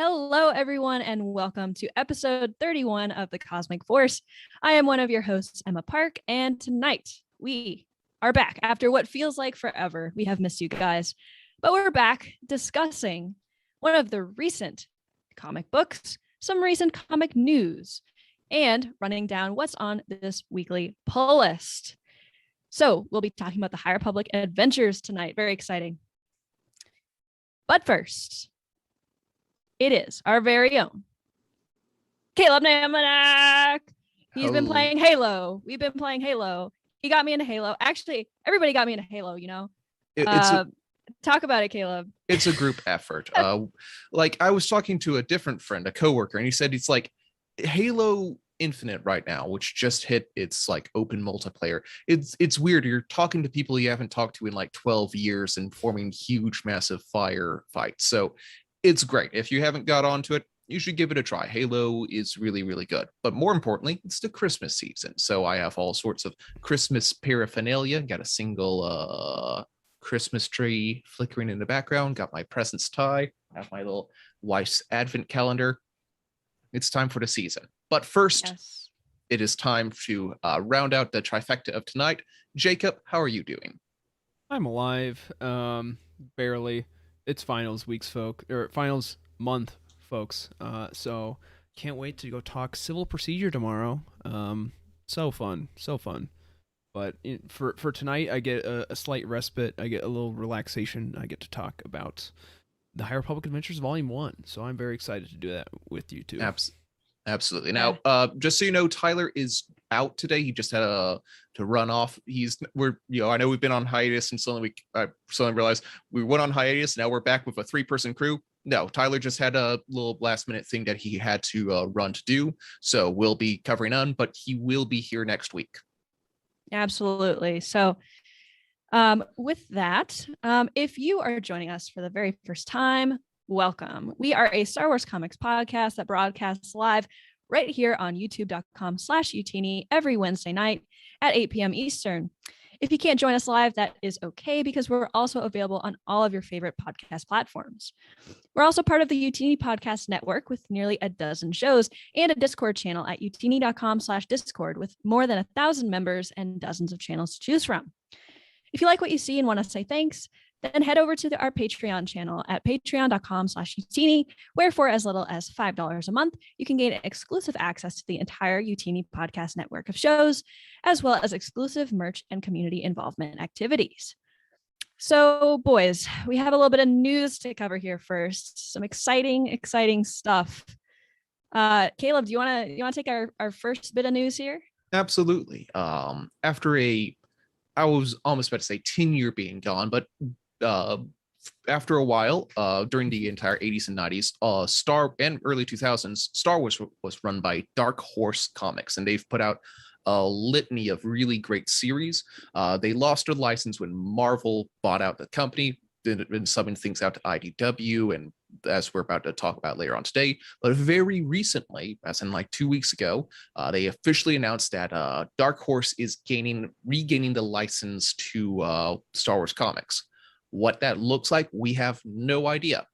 Hello, everyone, and welcome to episode 31 of The Cosmic Force. I am one of your hosts, Emma Park, and tonight we are back after what feels like forever. We have missed you guys, but we're back discussing one of the recent comic books, some recent comic news, and running down what's on this weekly pull list. So we'll be talking about the High Republic adventures tonight. Very exciting. But first, it is our very own Caleb Namanak. He's been playing Halo. We've been playing Halo. He got me into Halo. Actually, everybody got me into Halo, you know. Talk about it, Caleb. It's a group effort. Like I was talking to a different friend, a coworker, and he said it's like Halo Infinite right now, which just hit its like open multiplayer. It's weird. You're talking to people you haven't talked to in like 12 years and forming huge, massive fire fights. So it's great. If you haven't got onto it, you should give it a try. Halo is really, really good. But more importantly, it's the Christmas season. So I have all sorts of Christmas paraphernalia. Got a single Christmas tree flickering in the background. Got my presents tie. Have my little wife's advent calendar. It's time for the season. But first, yes, it is time to round out the trifecta of tonight. Jacob, how are you doing? I'm alive. Barely. It's finals weeks, finals month, folks. So can't wait to go talk civil procedure tomorrow. So fun. But for tonight, I get a slight respite. I get a little relaxation. I get to talk about the High Republic Adventures Volume 1. So I'm very excited to do that with you too. Absolutely. Now, just so you know, Tyler is out today. He just had to run off. I know we've been on hiatus, and suddenly realized we went on hiatus. Now we're back with a 3-person crew. No, Tyler just had a little last minute thing that he had to run to do. So we'll be covering on, but he will be here next week. Absolutely. So with that, if you are joining us for the very first time, welcome. We are a Star Wars comics podcast that broadcasts live right here on youtube.com/Youtini every Wednesday night at 8 p.m. Eastern. If you can't join us live, that is okay, because we're also available on all of your favorite podcast platforms. We're also part of the Youtini podcast network with nearly a dozen shows and a Discord channel at youtini.com/Discord with more than 1,000 members and dozens of channels to choose from. If you like what you see and want to say thanks, then head over to our Patreon channel at patreon.com/Youtini, where for as little as $5 a month, you can gain exclusive access to the entire Youtini podcast network of shows, as well as exclusive merch and community involvement activities. So, boys, we have a little bit of news to cover here first. Some exciting stuff. Caleb, do you want to take our first bit of news here? Absolutely. I was almost about to say 10-year being gone, but after a while, during the entire 80s and 90s, and early 2000s, Star Wars was run by Dark Horse Comics, and they've put out a litany of really great series. They lost their license when Marvel bought out the company, then been subbing things out to IDW, and as we're about to talk about later on today. But very recently, as in like 2 weeks ago, they officially announced that Dark Horse is regaining the license to Star Wars comics. What that looks like, we have no idea.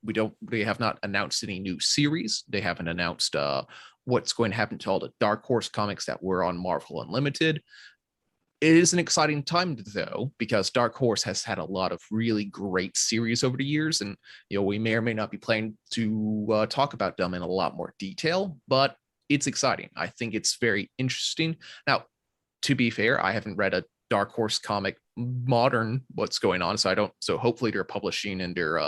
They have not announced any new series. They haven't announced what's going to happen to all the Dark Horse comics that were on Marvel Unlimited. It is an exciting time, though, because Dark Horse has had a lot of really great series over the years, and we may or may not be planning to talk about them in a lot more detail, but it's exciting. I think it's very interesting. Now, to be fair, I haven't read a Dark Horse comic modern what's going on, so hopefully their publishing and their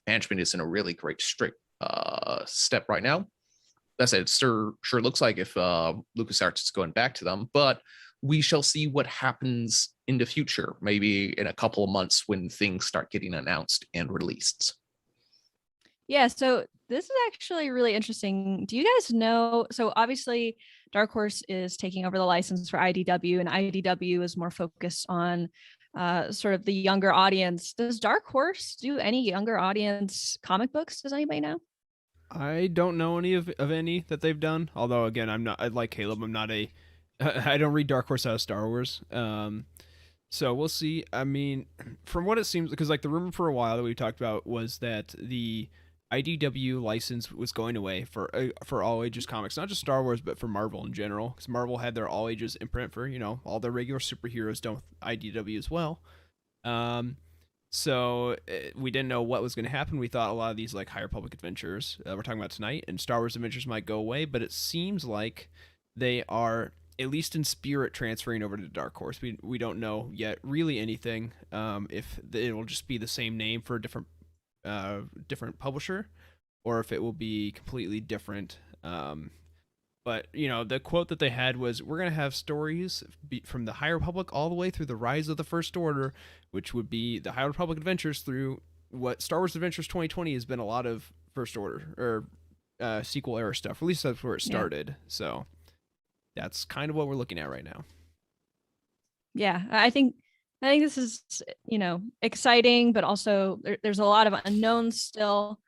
management is in a really great strict step right now. That said, it sure looks like if LucasArts is going back to them, but we shall see what happens in the future, maybe in a couple of months when things start getting announced and released. Yeah, so this is actually really interesting. Do you guys know? So obviously, Dark Horse is taking over the license for IDW, and IDW is more focused on sort of the younger audience. Does Dark Horse do any younger audience comic books? Does anybody know? I don't know any of any that they've done. Although, again, I'm not like Caleb. I don't read Dark Horse out of Star Wars. So we'll see. I mean, from what it seems, because like the rumor for a while that we talked about was that the IDW license was going away for all ages comics, not just Star Wars, but for Marvel in general, because Marvel had their all ages imprint for all their regular superheroes done with IDW as well. So we didn't know what was going to happen. We thought a lot of these like High Republic adventures we're talking about tonight and Star Wars adventures might go away, but it seems like they are, at least in spirit, transferring over to Dark Horse. We don't know yet really anything, if it'll just be the same name for a different publisher, or if it will be completely different. But the quote that they had was, "We're gonna have stories from the High Republic all the way through the Rise of the First Order," which would be the High Republic adventures through what Star Wars Adventures 2020 has been a lot of First Order or sequel era stuff. At least that's where it started. Yeah. So that's kind of what we're looking at right now. Yeah, I think this is exciting, but also there's a lot of unknowns still.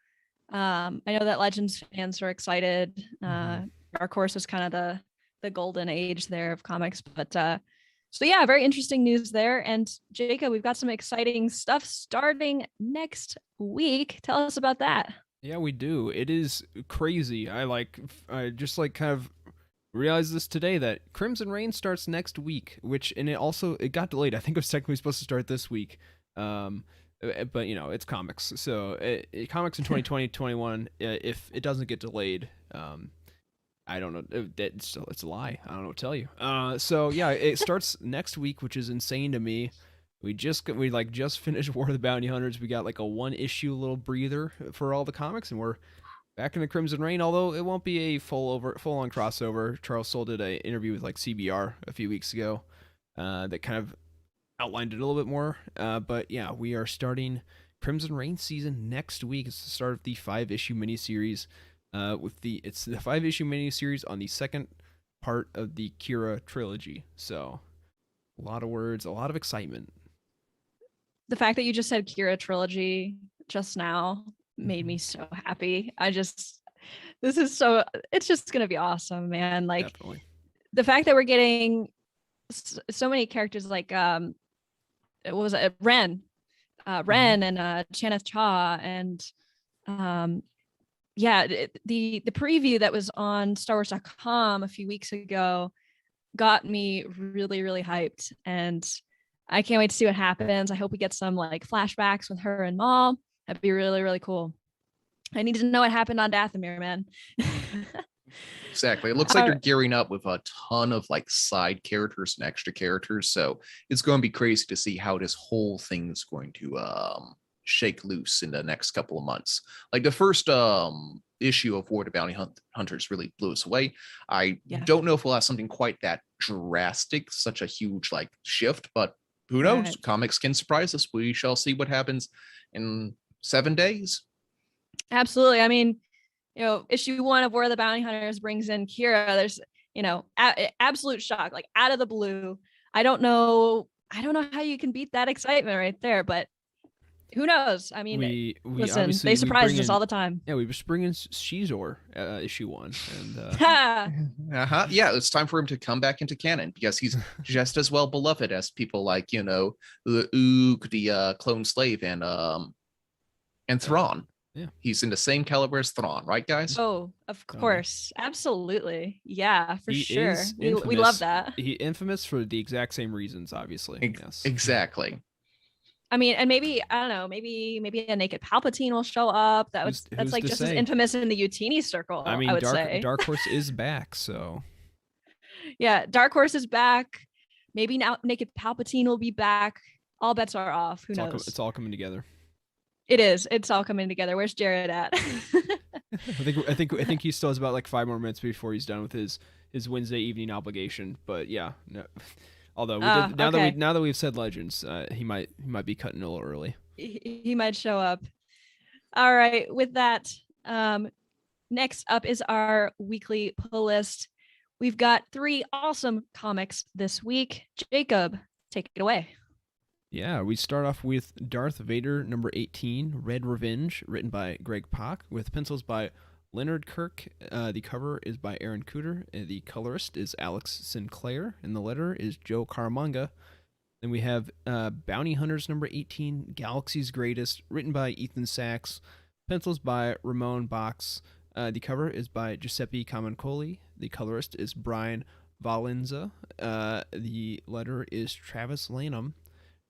I know that Legends fans are excited. Dark Horse was kind of the golden age there of comics, but so yeah, very interesting news there. And Jacob, we've got some exciting stuff starting next week. Tell us about that. Yeah, we do. It is crazy. I just kind of realized this today, that Crimson Reign starts next week, it got delayed. I think it was technically supposed to start this week. But it's comics. So comics in 2020-21, if it doesn't get delayed, I don't know. It's a lie. I don't know what to tell you. So yeah, it starts next week, which is insane to me. We just finished War of the Bounty Hunters. We got like a 1-issue little breather for all the comics, and we're back in the Crimson Reign. Although it won't be a full on crossover. Charles Soule did an interview with like CBR a few weeks ago that kind of outlined it a little bit more. But yeah, we are starting Crimson Reign season next week. It's the start of the 5-issue miniseries. It's the 5-issue miniseries on the second part of the Kira trilogy. So a lot of words, a lot of excitement. The fact that you just said Kira trilogy just now made me so happy. it's just going to be awesome, man. Like, definitely. The fact that we're getting so many characters like, what was it? Ren and Chaneth Cha, and the preview that was on StarWars.com a few weeks ago got me really, really hyped, and I can't wait to see what happens. I hope we get some like flashbacks with her and Maul. That'd be really, really cool. I need to know what happened on Dathomir, man. Exactly. It looks like they're gearing up with a ton of like side characters and extra characters. So it's going to be crazy to see how this whole thing's going to shake loose in the next couple of months. Like the first issue of War of the Bounty Hunters really blew us away. I don't know if we'll have something quite that drastic, such a huge like shift, but who knows? Right. Comics can surprise us. We shall see what happens in 7 days. Absolutely. I mean, issue 1 of War of the Bounty Hunters brings in Kira. There's, absolute shock, like out of the blue. I don't know how you can beat that excitement right there, but who knows? I mean, listen, they surprise us all the time. Yeah, we just bring in Shizor issue 1. And yeah, it's time for him to come back into canon because he's just as well beloved as people like, the Ook, the clone slave, and Thrawn. Yeah, he's in the same caliber as Thrawn, right, guys? Oh, of course, absolutely, yeah, for sure. We love that. He infamous for the exact same reasons, obviously. Yes, exactly. I mean, and maybe I don't know, maybe a naked Palpatine will show up. That's like just as infamous in the Youtini circle. I mean, Dark Horse is back, so yeah, Dark Horse is back. Maybe now naked Palpatine will be back. All bets are off. Who knows? It's all coming together. It is. It's all coming together. Where's Jared at? I think he still has about like 5 more minutes before he's done with his Wednesday evening obligation. But yeah, no. Although now that we've said Legends, he might be cutting a little early. He might show up. All right. With that, next up is our weekly pull list. We've got 3 awesome comics this week. Jacob, take it away. Yeah, we start off with Darth Vader number 18, Red Revenge, written by Greg Pak, with pencils by Leonard Kirk. The cover is by Aaron Cooter. The colorist is Alex Sinclair, and the letterer is Joe Caramagna. Then we have, Bounty Hunters number 18, Galaxy's Greatest, written by Ethan Sachs, with pencils by Aaron Cooter. The cover is by Alex Sinclair, and the letterer is Joe Caramagna. Then we have, Bounty Hunters number 18, Galaxy's Greatest, written by Ethan Sachs, Pencils by Ramon Box. The cover is by Giuseppe Camuncoli. The colorist is Brian Valenza. The letter is Travis Lanham.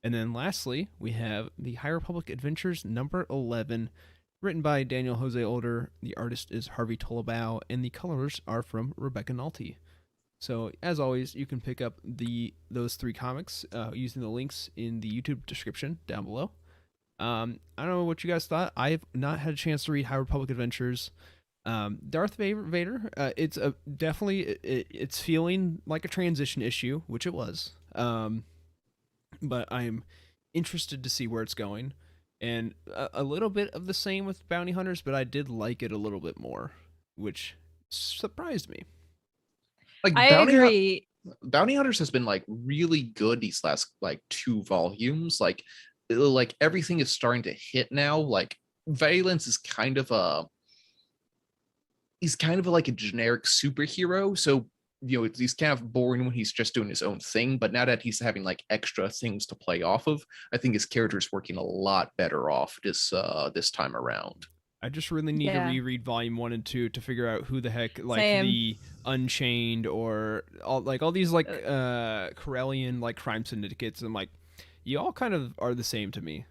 And then lastly, we have the High Republic Adventures number 11, written by Daniel Jose Older. The artist is Harvey Tolibao, and the colors are from Rebecca Nolte. So, as always, you can pick up those 3 comics using the links in the YouTube description down below. I don't know what you guys thought. I've not had a chance to read High Republic Adventures. Darth Vader, it's definitely it's feeling like a transition issue, which it was. But I'm interested to see where it's going, and a little bit of the same with Bounty Hunters, but I did like it a little bit more, which surprised me. Like I agree. Bounty Hunters has been like really good these last like 2 volumes. Like everything is starting to hit now. Like Valence is kind of like a generic superhero, so he's kind of boring when he's just doing his own thing, but now that he's having like extra things to play off of, I think his character is working a lot better off this time around. I just really need to reread volume 1 and 2 to figure out who the heck like Same. the Unchained or all these like Corellian like crime syndicates. I'm like, you all kind of are the same to me.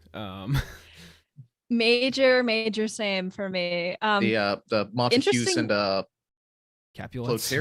Major same for me. The Montagues and Capulets.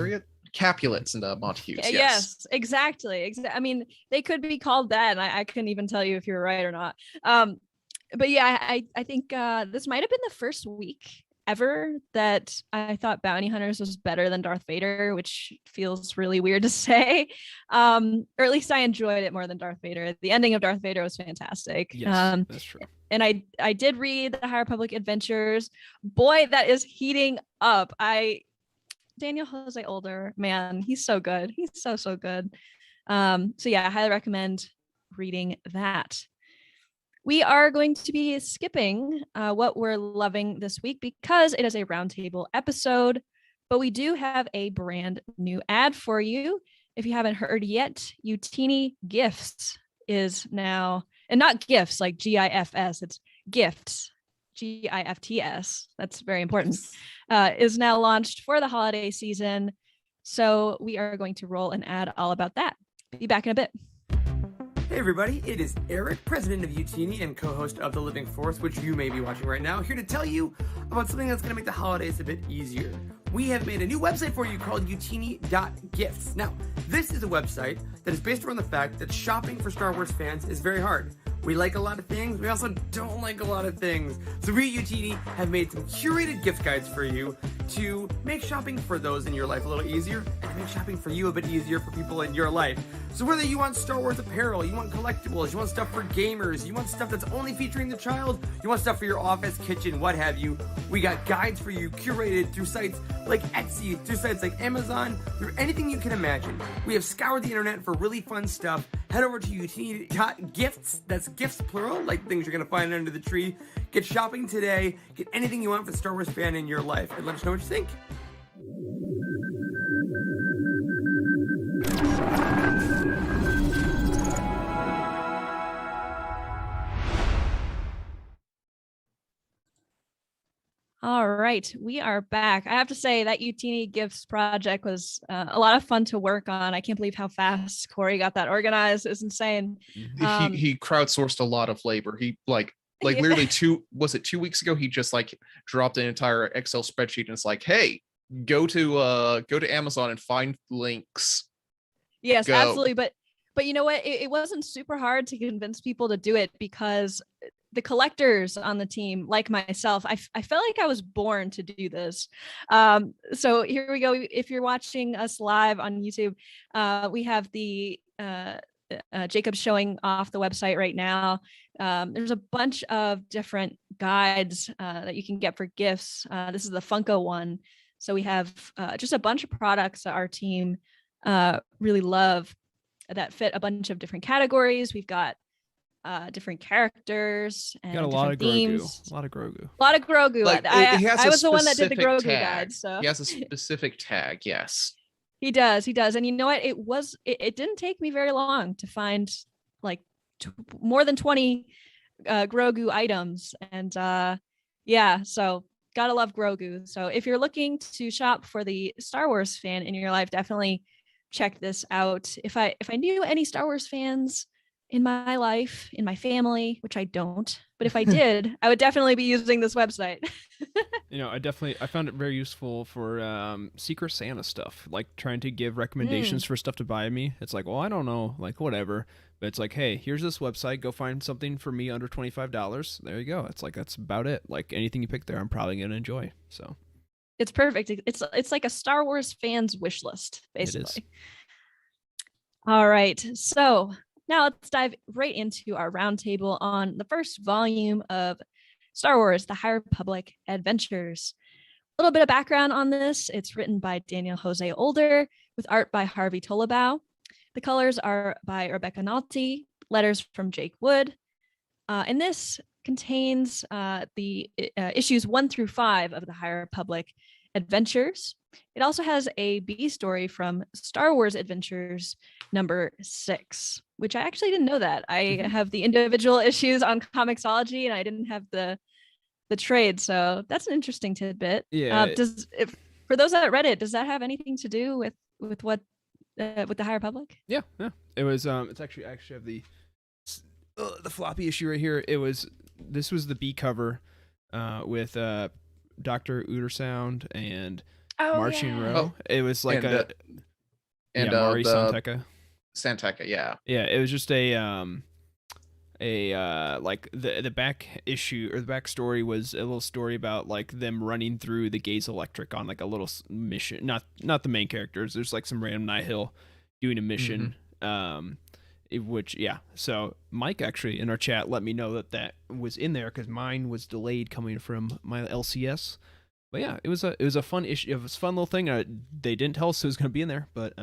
Capulets and Montagues. Yes, exactly. I mean, they could be called that, and I couldn't even tell you if you were right or not. But yeah, I think this might have been the first week ever that I thought Bounty Hunters was better than Darth Vader, which feels really weird to say. Or at least I enjoyed it more than Darth Vader. The ending of Darth Vader was fantastic. Yes, that's true. And I did read the High Republic Adventures. Boy, that is heating up. Daniel Jose Older, man, he's so good. He's so good. So yeah, I highly recommend reading that. We are going to be skipping what we're loving this week because it is a roundtable episode, but we do have a brand new ad for you. If you haven't heard yet, Youtini Gifts is now, and not gifts like GIFS, it's gifts, GIFTS. That's very important. Is now launched for the holiday season. So we are going to roll an ad all about that. Be back in a bit. Hey everybody, it is Eric, president of Youtini and co-host of The Living Force, which you may be watching right now, here to tell you about something that's going to make the holidays a bit easier. We have made a new website for you called Youtini.gifts. Now, this is a website that is based around the fact that shopping for Star Wars fans is very hard. We like a lot of things, we also don't like a lot of things. So we at Youtini have made some curated gift guides for you to make shopping for those in your life a little easier, and to make shopping for you a bit easier for people in your life. So whether you want Star Wars apparel, you want collectibles, you want stuff for gamers, you want stuff that's only featuring the child, you want stuff for your office, kitchen, what have you, we got guides for you curated through sites like Etsy, through sites like Amazon, through anything you can imagine. We have scoured the internet for really fun stuff. Head over to Youtini.gifts, that's gifts plural, like things you're going to find under the tree. Get shopping today, get anything you want for the Star Wars fan in your life, and let us know what you think. All right, we are back. I have to say that Youtini Gifts project was a lot of fun to work on. I can't believe how fast Corey got that organized. It's insane. He crowdsourced a lot of labor. He like literally 2 weeks ago, he just like dropped an entire Excel spreadsheet and it's like, hey, go to Amazon and find links. Yes, Go. absolutely. But you know what? It wasn't super hard to convince people to do it because the collectors on the team, like myself, I felt like I was born to do this. So here we go. If you're watching us live on YouTube, we have the Jacob showing off the website right now. There's a bunch of different guides that you can get for gifts. This is the Funko one. So we have just a bunch of products that our team really love that fit a bunch of different categories. We've got different characters and got a lot of themes. Grogu. A lot of Grogu. A lot of Grogu. Like, I was the one that did the Grogu tag. guide. So He has a specific tag, yes. He does. And you know what? It didn't take me very long to find like more than 20 Grogu items. And Yeah, so gotta love Grogu. So if you're looking to shop for the Star Wars fan in your life, definitely check this out. If I knew any Star Wars fans in my life, in my family, which I don't, but if I did, I would definitely be using this website. I found it very useful for Secret Santa stuff, like trying to give recommendations for stuff to buy me. It's like, well, I don't know, like whatever. But it's like, hey, here's this website. Go find something for me under $25. There you go. It's like, that's about it. Like anything you pick there, I'm probably gonna enjoy. So It's perfect. It's like a Star Wars fan's wish list, basically. It is. All right. So now let's dive right into our roundtable on the first volume of Star Wars: The High Republic Adventures. A little bit of background on this. It's written by Daniel José Older with art by Harvey Tolibao. The colors are by Rebecca Nalty, letters from Jake Wood. And this contains the issues 1 through 5 of the High Republic Adventures. It also has a B story from Star Wars Adventures number 6, which I actually didn't know that. I have the individual issues on Comixology, and I didn't have the trade. So that's an interesting tidbit. Yeah. For those that read it, does that have anything to do with what with the High Republic? Yeah. It was. It's actually I actually have the floppy issue right here. This was the B cover, with Dr. Udersound and Marching Row. It was like Mari Santeca. Santeca, yeah. Yeah, it was just like the back issue or the back story was a little story about like them running through the Gaze Electric on like a little mission. Not the main characters. There's like some random Nihil doing a mission. So Mike actually in our chat let me know that was in there because mine was delayed coming from my LCS. But yeah, it was a fun issue. It was a fun little thing. They didn't tell us it was going to be in there, but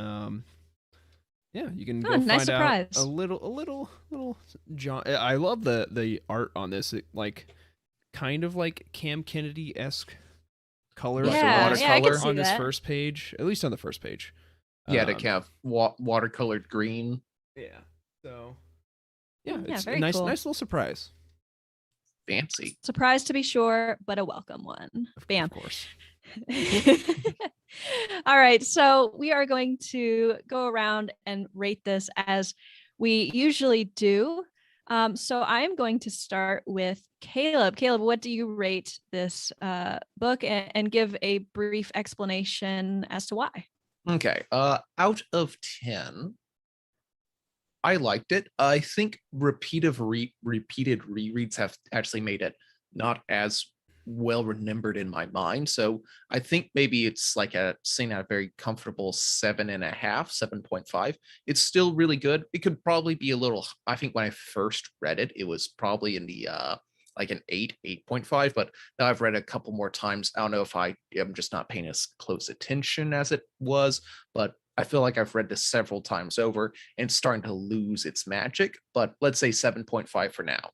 yeah, you can go nice find surprise. out a little John. I love the art on this. It, like kind of like Cam Kennedy-esque colors. Yeah, I can see on this that. first page, at least on the first page. Yeah, to kind of watercolored green. Yeah. So yeah, Yeah, it's a very nice cool. little surprise. Fancy. Surprise to be sure, but a welcome one. Bam. Of course. All right, so we are going to go around and rate this as we usually do. So I am going to start with Caleb. Caleb, what do you rate this book, and give a brief explanation as to why? Okay. Out of 10, I liked it. I think repeated rereads have actually made it not as well remembered in my mind. So I think maybe it's like sitting at a very comfortable 7.5, 7.5. It's still really good. It could probably be a little, I think when I first read it, it was probably in the like an 8.5, but now I've read it a couple more times. I don't know if I am just not paying as close attention as it was, but I feel like I've read this several times over and it's starting to lose its magic, but let's say 7.5 for now.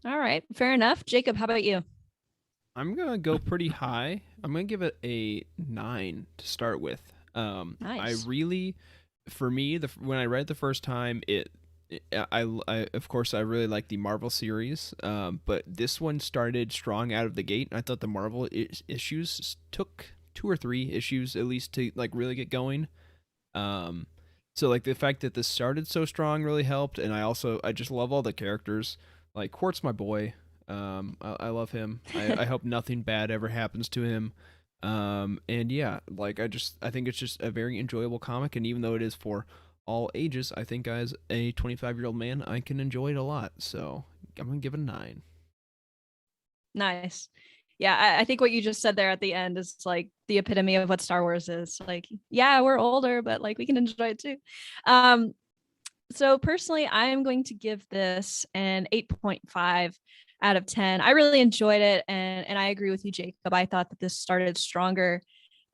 All right, fair enough. Jacob, how about you? I'm gonna go pretty high. I'm gonna give it a 9 to start with. Nice. I really, for me, when I read it the first time, I of course I really like the Marvel series, but this one started strong out of the gate. I thought the Marvel issues took 2 or 3 issues at least to like really get going. So like the fact that this started so strong really helped, and I just love all the characters. Like Quart's my boy. I love him. I hope nothing bad ever happens to him. And yeah, like I think it's just a very enjoyable comic, and even though it is for all ages, I think as a 25-year-old man, I can enjoy it a lot. So I'm gonna give it a 9. Nice. Yeah, I think what you just said there at the end is like the epitome of what Star Wars is. Like, yeah, we're older, but like we can enjoy it too. So personally, I'm going to give this an 8.5 out of 10. I really enjoyed it, and I agree with you, Jacob. I thought that this started stronger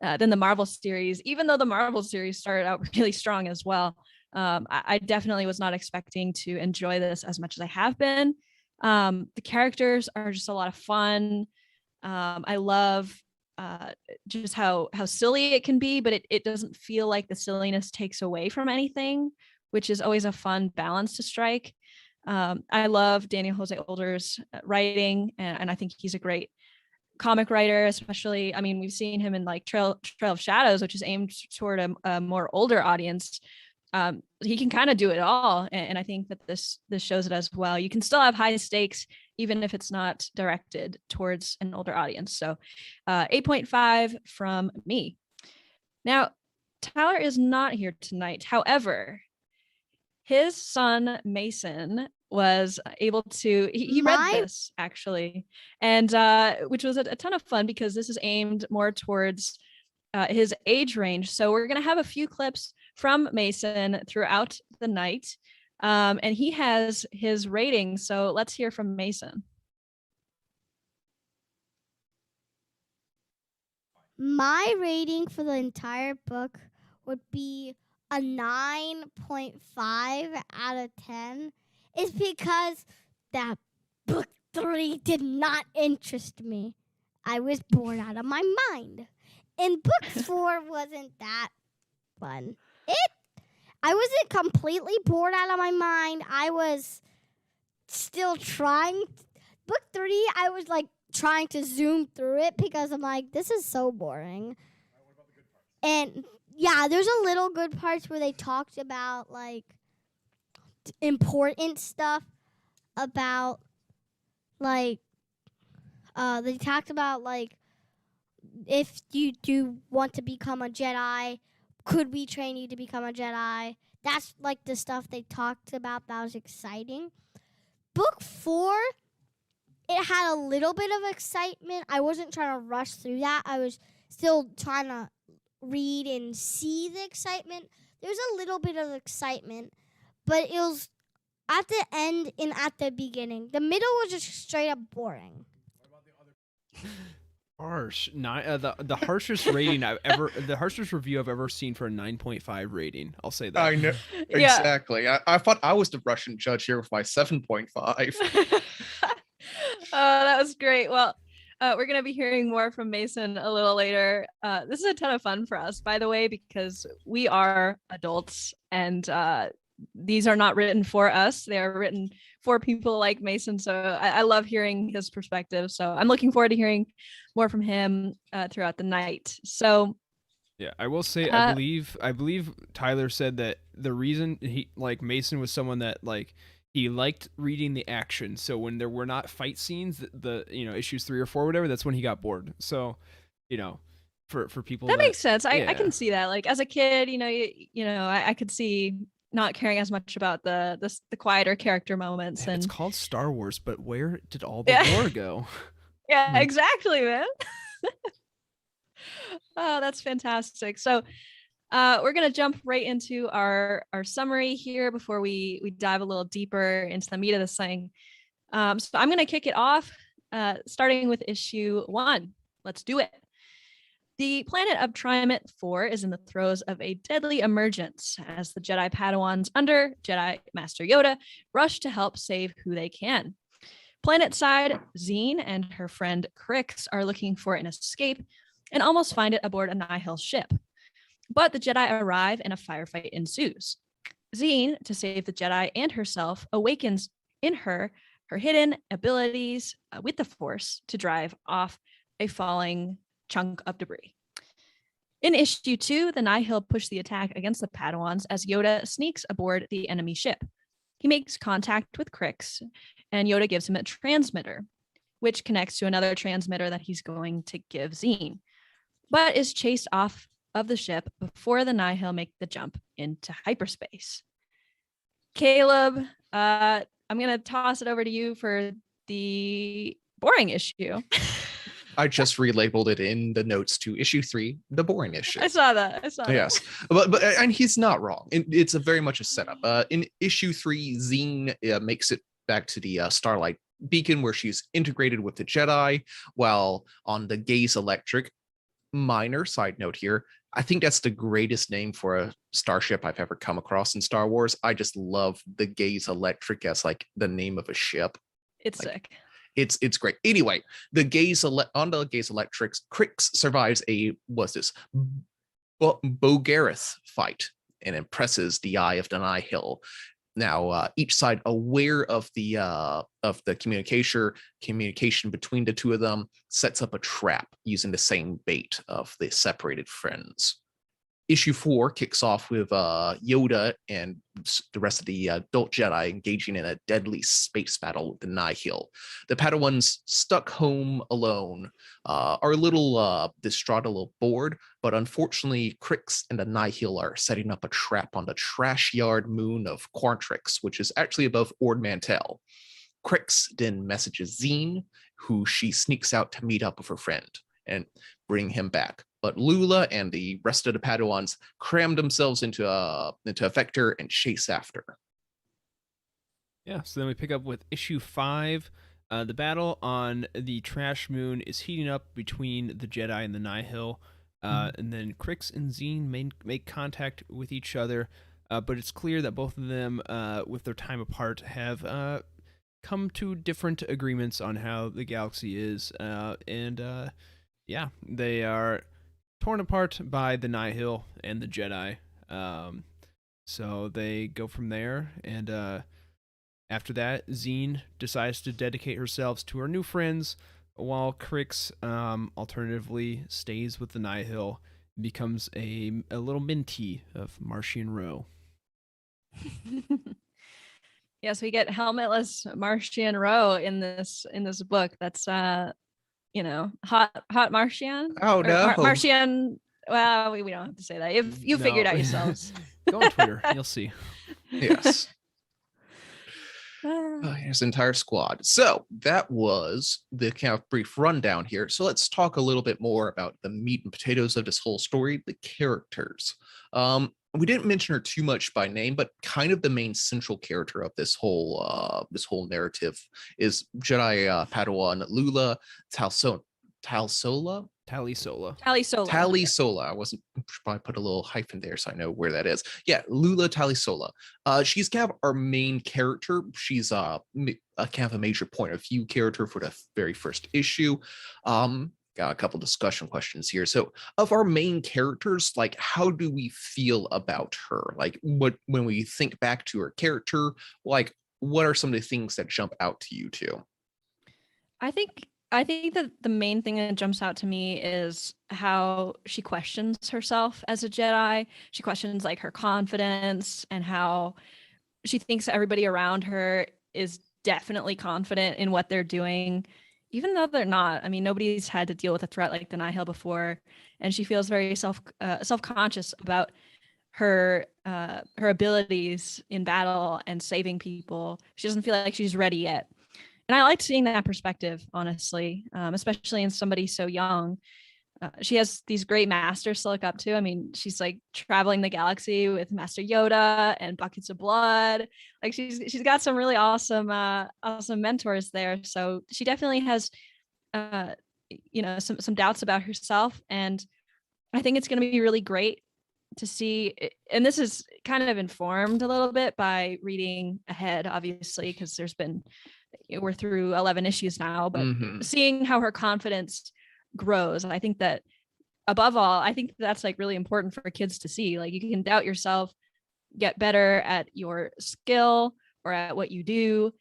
than the Marvel series, even though the Marvel series started out really strong as well. I definitely was not expecting to enjoy this as much as I have been. The characters are just a lot of fun. I love just how silly it can be, but it doesn't feel like the silliness takes away from anything, which is always a fun balance to strike. I love Daniel Jose Older's writing, and I think he's a great comic writer, especially. I mean, we've seen him in like Trail of Shadows, which is aimed toward a more older audience. He can kind of do it all, and I think that this shows it as well. You can still have high stakes even if it's not directed towards an older audience. So 8.5 from me. Now, Tyler is not here tonight. However, his son Mason was able to, he read this actually, and which was a ton of fun because this is aimed more towards his age range. So we're going to have a few clips from Mason throughout the night, and he has his rating. So let's hear from Mason. My rating for the entire book would be a 9.5 out of 10. It's because that book 3 did not interest me. I was bored out of my mind. And book 4 wasn't that fun. I wasn't completely bored out of my mind. I was still trying. Book 3, I was like trying to zoom through it because I'm like, this is so boring. And yeah, there's a little good parts where they talked about like important stuff about like they talked about like if you do want to become a Jedi, could we train you to become a Jedi? That's like the stuff they talked about that was exciting. Book 4, it had a little bit of excitement. I wasn't trying to rush through that. I was still trying to read and see the excitement. There's a little bit of excitement, but it was at the end and at the beginning. The middle was just straight up boring. Harsh. The harshest rating the harshest review I've ever seen for a 9.5 rating. I'll say that. I know. Yeah. Exactly. I thought I was the Russian judge here with my 7.5. That was great. Well, we're going to be hearing more from Mason a little later. This is a ton of fun for us, by the way, because we are adults and these are not written for us. They are written for people like Mason. So I love hearing his perspective. So I'm looking forward to hearing more from him throughout the night. So yeah, I will say, I believe Tyler said that the reason Mason was someone that he liked reading the action. So when there were not fight scenes, the issues 3 or 4, whatever, that's when he got bored. So, for people that makes sense. I can see that. Like as a kid, I could see not caring as much about the quieter character moments. And it's called Star Wars, but where did all the lore go? Yeah, exactly, man. Oh, that's fantastic. So we're going to jump right into our summary here before we dive a little deeper into the meat of this thing. So I'm going to kick it off, starting with issue 1. Let's do it. The planet of Trimit 4 is in the throes of a deadly emergence as the Jedi Padawans under Jedi Master Yoda rush to help save who they can. Planetside, Zine and her friend Crix are looking for an escape and almost find it aboard a Nihil ship. But the Jedi arrive and a firefight ensues. Zine, to save the Jedi and herself, awakens in her hidden abilities with the Force to drive off a falling chunk of debris. In issue 2, the Nihil push the attack against the Padawans as Yoda sneaks aboard the enemy ship. He makes contact with Crix, and Yoda gives him a transmitter, which connects to another transmitter that he's going to give Zine, but is chased off of the ship before the Nihil make the jump into hyperspace. Caleb, I'm going to toss it over to you for the boring issue. I just relabeled it in the notes to issue 3, the boring issue. I saw that. Yes, but and he's not wrong. It's very much a setup. In issue 3, Zine makes it back to the Starlight Beacon where she's integrated with the Jedi, while on the Gaze Electric. Minor side note here, I think that's the greatest name for a starship I've ever come across in Star Wars. I just love the Gaze Electric as the name of a ship. It's sick. It's great. Anyway, on the Gaze Electrics, Crix survives a Bogareth fight and impresses the Eye of the Nihil. Now, each side aware of the communication between the two of them sets up a trap using the same bait of the separated friends. Issue 4 kicks off with Yoda and the rest of the adult Jedi engaging in a deadly space battle with the Nihil. The Padawans, stuck home alone, are a little distraught, a little bored, but unfortunately, Crix and the Nihil are setting up a trap on the trash yard moon of Quantrix, which is actually above Ord Mantell. Crix then messages Zine, who she sneaks out to meet up with her friend and bring him back. But Lula and the rest of the Padawans cram themselves into a vector and chase after. Yeah, so then we pick up with issue 5. The battle on the trash moon is heating up between the Jedi and the Nihil. And then Crix and Zine make contact with each other. But it's clear that both of them, with their time apart, have come to different agreements on how the galaxy is. Yeah, they are torn apart by the Nihil and the Jedi. So they go from there, and after that, Zine decides to dedicate herself to her new friends, while Crix alternatively stays with the Nihil and becomes a little mentee of Martian Row. Yes, we get helmetless Martian Row in this book. That's hot Martian. Oh no, Martian. Well, we don't have to say that. If you figure it out yourselves. Go on Twitter, you'll see. Yes. Here's the entire squad. So that was the kind of brief rundown here. So let's talk a little bit more about the meat and potatoes of this whole story, the characters. We didn't mention her too much by name, but kind of the main central character of this whole narrative is Jedi Padawan Lula Talisola. I wasn't, probably put a little hyphen there so I know where that is. Yeah, Lula Talisola. She's kind of our main character. She's a kind of a major point of view character for the very first issue. Got a couple discussion questions here. So, of our main characters, like, how do we feel about her? Like, when we think back to her character, like, what are some of the things that jump out to you two? I think that the main thing that jumps out to me is how she questions herself as a Jedi. She questions like her confidence and how she thinks everybody around her is definitely confident in what they're doing, even though they're not. I mean, nobody's had to deal with a threat like the Nihil before, and she feels very self-conscious about her abilities in battle and saving people. She doesn't feel like she's ready yet. And I liked seeing that perspective, honestly, especially in somebody so young. She has these great masters to look up to. I mean, she's like traveling the galaxy with Master Yoda and buckets of blood. Like she's got some really awesome mentors there. So she definitely has, some doubts about herself. And I think it's going to be really great to see. And this is kind of informed a little bit by reading ahead, obviously, because we're through 11 issues now, but seeing how her confidence grows. And I think that above all, I think that's like really important for kids to see. Like, you can doubt yourself, get better at your skill or at what you do,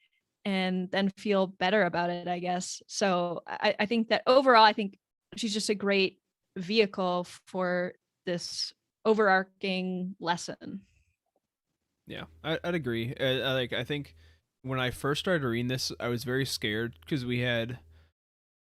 and then feel better about it, I guess. So I think that overall, I think she's just a great vehicle for this overarching lesson. Yeah, I'd agree. I think when I first started reading this, I was very scared because we had,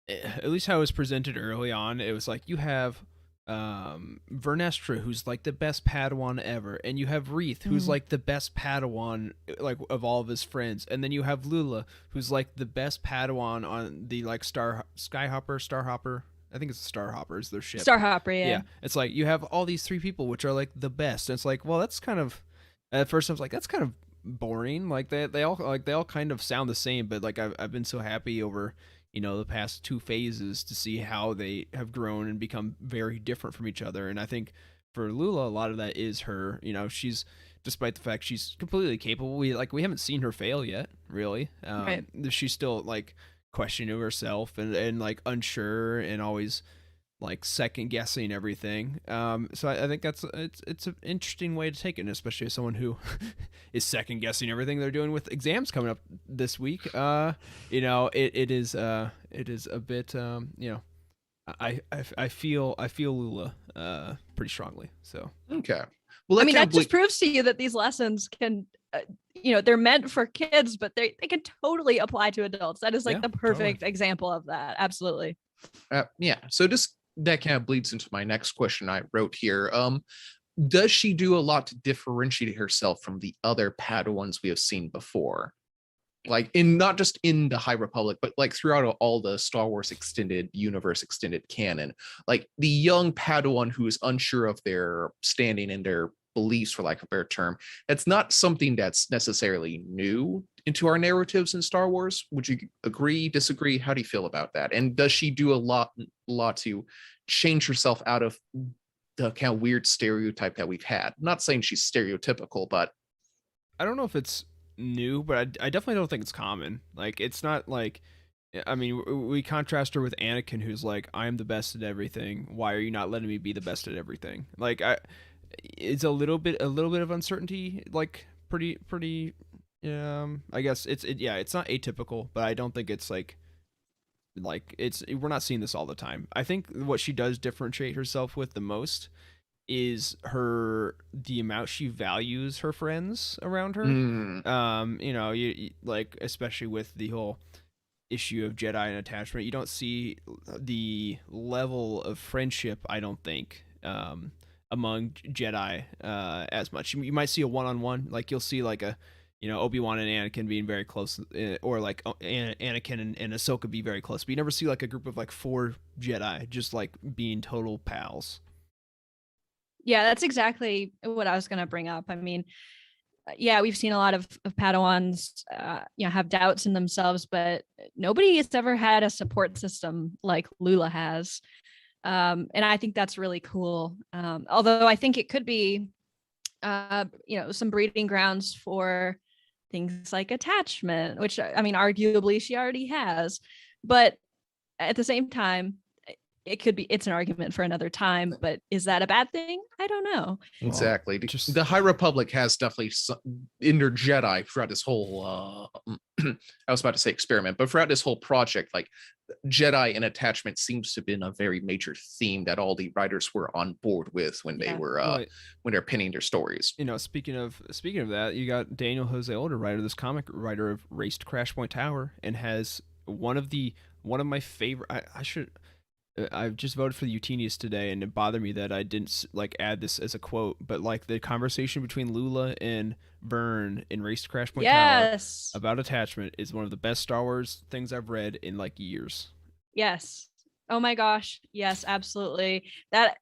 at least how it was presented early on, it was like you have Vernestra, who's like the best Padawan ever, and you have Reith, who's like the best Padawan like of all of his friends, and then you have Lula, who's like the best Padawan on the like Starhopper. I think it's Starhopper is their ship. Starhopper, yeah. It's like you have all these three people which are like the best, and it's like, well, that's kind of, at first I was like, that's kind of boring. Like they all kind of sound the same, but like I've been so happy over the past two phases to see how they have grown and become very different from each other. And I think for Lula, a lot of that is her. She's, despite the fact she's completely capable, we haven't seen her fail yet, really. She's still like questioning herself and like unsure and always like second guessing everything. So I think it's an interesting way to take it, and especially as someone who is second guessing everything they're doing with exams coming up this week. It is a bit I feel Lula pretty strongly. So Okay. Well, I mean, that just proves to you that these lessons can, they're meant for kids, but they can totally apply to adults. That is like the perfect example of that. Absolutely. So that kind of bleeds into my next question I wrote here. Does she do a lot to differentiate herself from the other Padawans we have seen before? Like not just in the High Republic, but like throughout all the Star Wars extended universe, extended canon, like the young Padawan who is unsure of their standing and their beliefs, for lack of a better term. That's not something that's necessarily new into our narratives in Star Wars. Would you agree, disagree? How do you feel about that? And does she do a lot to change herself out of the kind of weird stereotype that we've had? I'm not saying she's stereotypical, but I don't know if it's new, but I definitely don't think it's common. Like, it's not like, I mean, we contrast her with Anakin, who's like, I'm the best at everything. Why are you not letting me be the best at everything? Like, it's a little bit of uncertainty, like pretty I guess it's not atypical, but I don't think it's like we're not seeing this all the time. I think what she does differentiate herself with the most is the amount she values her friends around her. You like, especially with the whole issue of Jedi and attachment, you don't see the level of friendship, I don't think, among Jedi as much. You might see a one-on-one, like you'll see like a Obi-Wan and Anakin being very close, or like Anakin and Ahsoka be very close, but you never see like a group of like 4 Jedi just like being total pals. Yeah, that's exactly what I was going to bring up. I mean, yeah, we've seen a lot of Padawans, have doubts in themselves, but nobody has ever had a support system like Lula has. And I think that's really cool. Although I think it could be, some breeding grounds for things like attachment, which, I mean, arguably she already has. But at the same time, it's an argument for another time, but is that a bad thing? I don't know. Exactly. The High Republic has definitely in their Jedi throughout this whole I was about to say experiment, but throughout this whole project, like Jedi and attachment seems to have been a very major theme that all the writers were on board with when they were when they're pinning their stories. Speaking of that, you got Daniel José Older, this comic writer of Race to Crash Point Tower, and has one of my favorite. I've just voted for the Youtinis today, and it bothered me that I didn't like add this as a quote, but like the conversation between Lula and Vern in Race to Crash Point Tower about attachment is one of the best Star Wars things I've read in like years. Yes. Oh my gosh. Yes, absolutely. That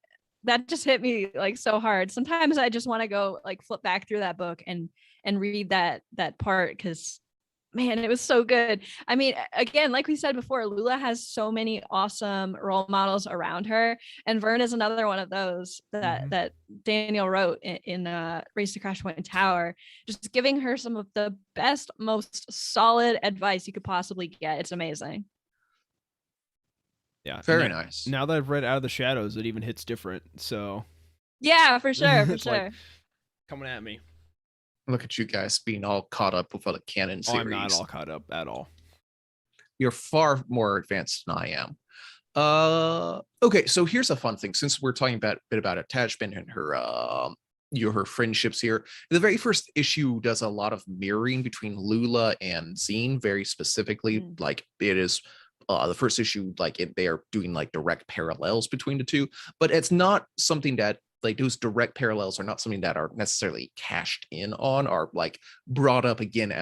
just hit me like so hard. Sometimes I just want to go like flip back through that book and read that part, because man, it was so good. I mean, again, like we said before, Lula has so many awesome role models around her, and Vern is another one of those that Daniel wrote in Race to Crash Point Tower, just giving her some of the best, most solid advice you could possibly get. It's amazing. Yeah, very nice. Now that I've read Out of the Shadows, it even hits different. So yeah, for sure, for sure. Like, coming at me. Look at you guys being all caught up with the canon series. I'm not all caught up at all. You're far more advanced than I am. Okay, so here's a fun thing. Since we're talking a bit about attachment and her friendships here, the very first issue does a lot of mirroring between Lula and Zine, very specifically. Like it is the first issue, like they are doing like direct parallels between the two, but it's not something that, like, those direct parallels are not something that are necessarily cashed in on, or like brought up again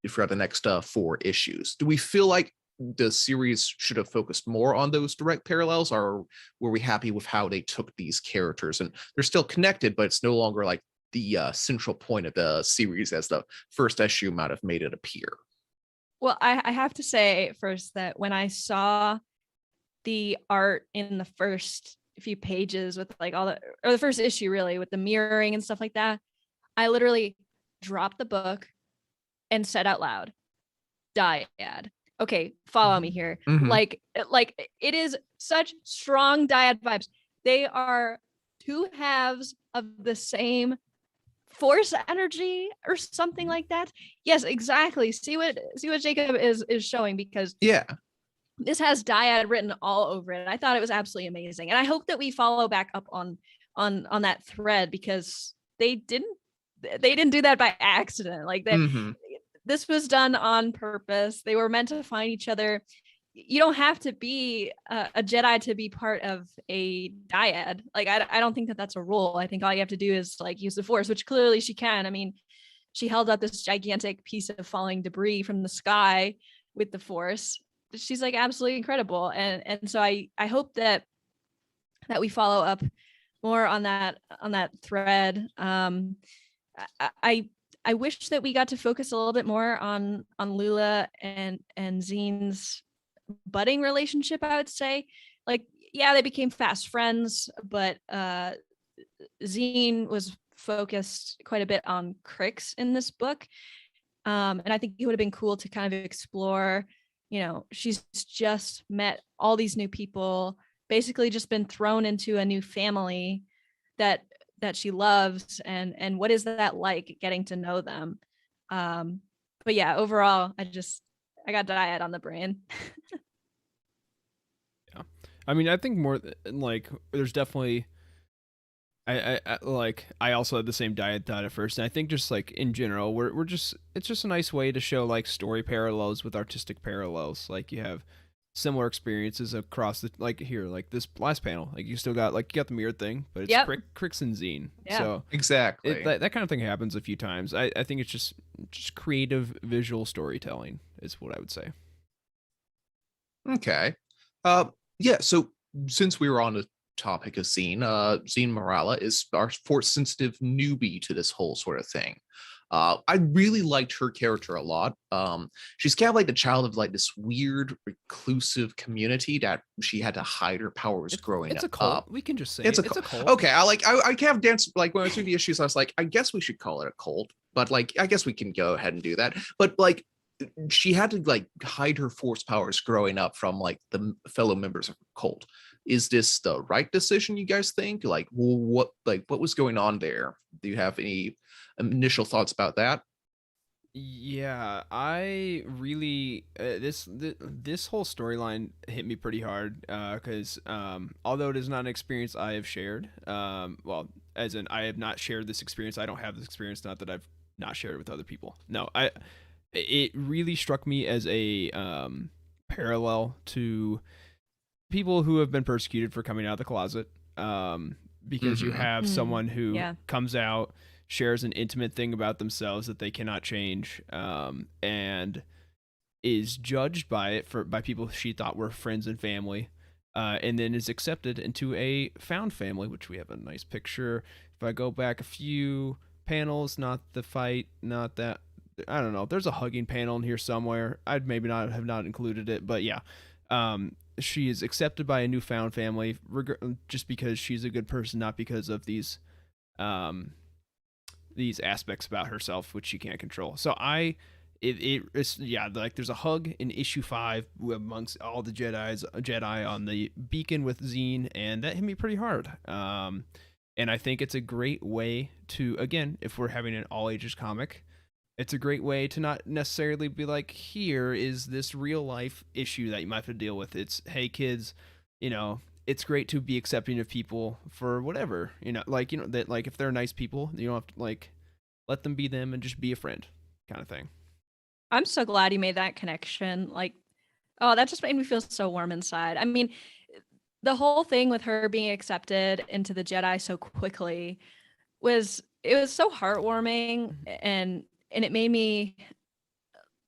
for the next 4 issues. Do we feel like the series should have focused more on those direct parallels, or were we happy with how they took these characters and they're still connected, but it's no longer like the central point of the series as the first issue might have made it appear? Well, I have to say first that when I saw the art in the first few pages with like the first issue really with the mirroring and stuff like that, I literally dropped the book and said out loud, "Dyad." okay, follow me here. Mhm. Like it is such strong dyad vibes. They are two halves of the same force energy or something like that. Yes, exactly. See what Jacob is showing, because Yeah. this has dyad written all over it. I thought it was absolutely amazing, and I hope that we follow back up on that thread, because they didn't do that by accident. Like that, Mhm. this was done on purpose. They were meant to find each other. You don't have to be a Jedi to be part of a dyad. Like I don't think that that's a rule. I think all you have to do is like use the force, which clearly she can. I mean, she held up this gigantic piece of falling debris from the sky with the force. She's like absolutely incredible, and so I hope that we follow up more on that thread. I wish that we got to focus a little bit more on Lula and Zine's budding relationship. I would say, like, yeah, they became fast friends, but Zine was focused quite a bit on Crix in this book, and I think it would have been cool to kind of explore. You know, she's just met all these new people, basically just been thrown into a new family that she loves, and what is that like, getting to know them. But yeah, overall I got dyad on the brain. Yeah, I mean, I think more like there's definitely. I also had the same diet thought at first, and I think just like in general, we're just it's just a nice way to show like story parallels with artistic parallels. Like you have similar experiences across the like here, like this last panel, like you still got like you got the mirror thing, but it's Yep. Crix and Zine. Yeah. So Exactly. that kind of thing happens a few times. I think it's just creative visual storytelling is what I would say. Okay. Yeah, so since we were on the topic of Zine, Zine Morala is our force-sensitive newbie to this whole sort of thing. I really liked her character a lot. She's kind of like the child of like this weird reclusive community that she had to hide her powers growing up. It's a cult. We can just say it's a cult. Okay, I kind of danced like when I was doing the issues, I was like, I guess we should call it a cult, but like I guess we can go ahead and do that. But like she had to like hide her force powers growing up from like the fellow members of her cult. Is this the right decision, you guys think? Like what was going on there? Do you have any initial thoughts about that? Yeah, I really this whole storyline hit me pretty hard because although it is not an experience I have shared, well, as in I have not shared this experience. I don't have this experience. Not that I've not shared it with other people. No, it really struck me as a parallel to people who have been persecuted for coming out of the closet. Because you have someone who comes out, shares an intimate thing about themselves that they cannot change, and is judged by it by people she thought were friends and family, and then is accepted into a found family, which we have a nice picture. If I go back a few panels, not the fight, not that, I don't know. There's a hugging panel in here somewhere. I'd maybe not have not included it, but yeah. She is accepted by a newfound family just because she's a good person, not because of these aspects about herself which she can't control. So it's like there's a hug in issue 5 amongst all the Jedi on the beacon with Zine, and that hit me pretty hard. And I think it's a great way to, again, if we're having an all ages comic, it's a great way to not necessarily be like, here is this real life issue that you might have to deal with. It's, hey kids, it's great to be accepting of people for whatever, that, like, if they're nice people, you don't have to like let them be them and just be a friend kind of thing. I'm so glad you made that connection. Like, oh, that just made me feel so warm inside. I mean, the whole thing with her being accepted into the Jedi so quickly was so heartwarming, and it made me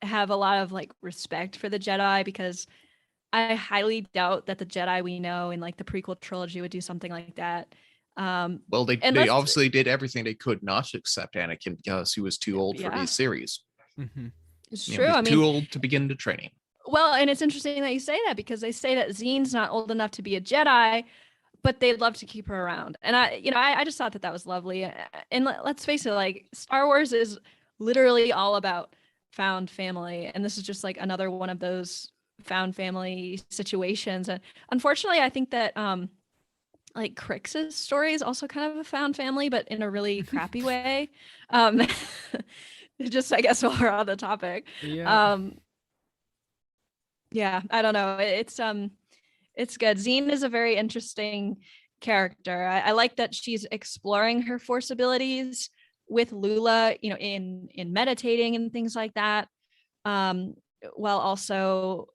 have a lot of like respect for the Jedi, because I highly doubt that the Jedi we know in like the prequel trilogy would do something like that. Well, they obviously did everything they could not to accept Anakin because he was too old for these series. Mm-hmm. It's true. I mean, too old to begin the training. Well, and it's interesting that you say that, because they say that Zine's not old enough to be a Jedi, but they'd love to keep her around. And I just thought that was lovely. And let's face it, like, Star Wars is literally all about found family, and this is just like another one of those found family situations. And unfortunately, I think that like Crix's story is also kind of a found family, but in a really crappy way. Um, just I guess while we're on the topic. Yeah. Yeah, I don't know. It's good. Zine is a very interesting character. I like that she's exploring her Force abilities with Lula, you know, in meditating and things like that, while also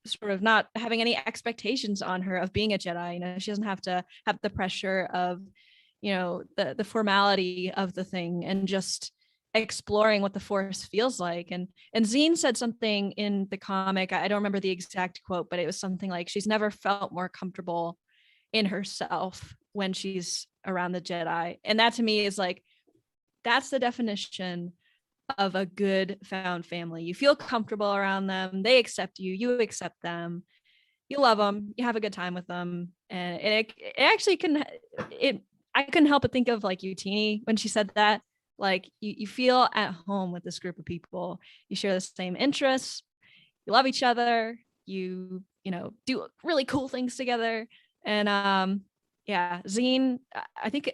sort of not having any expectations on her of being a Jedi. You know, she doesn't have to have the pressure of, you know, the formality of the thing, and just exploring what the Force feels like. And Zine said something in the comic, I don't remember the exact quote, but it was something like she's never felt more comfortable in herself when she's around the Jedi. And that to me is like, that's the definition of a good found family. You feel comfortable around them, they accept you, you accept them, you love them, you have a good time with them. And it actually can, I couldn't help but think of like Youtini when she said that. Like you feel at home with this group of people, you share the same interests, you love each other, you know, do really cool things together. And yeah, Zine, I think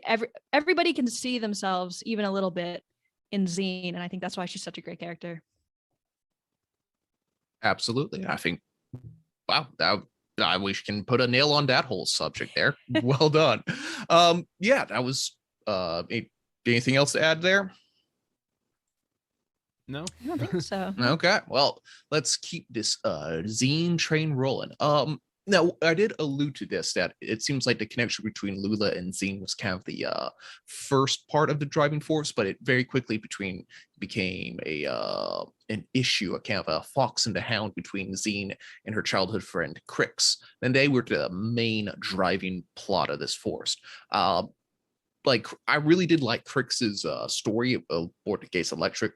everybody can see themselves even a little bit in Zine, and I think that's why she's such a great character. Absolutely. I think, wow, I wish we can put a nail on that whole subject there. Well done. Yeah, that was anything else to add there? No, I don't think so. Okay, well, let's keep this zine train rolling. Now I did allude to this, that it seems like the connection between Lula and Zine was kind of the first part of the driving force, but it very quickly became an issue, a kind of a fox and the hound between Zine and her childhood friend Crix. And they were the main driving plot of this force. Like I really did like Crix's story aboard the Gates Electric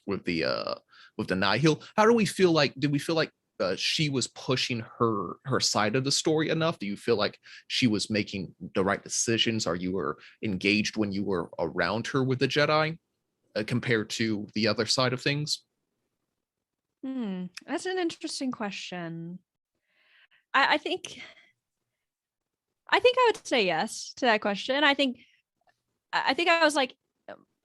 with the Nihil. How do we feel like? Did we feel like she was pushing her side of the story enough? Do you feel like she was making the right decisions? Or you were engaged when you were around her with the Jedi, compared to the other side of things? That's an interesting question. I think I would say yes to that question. I think I was like,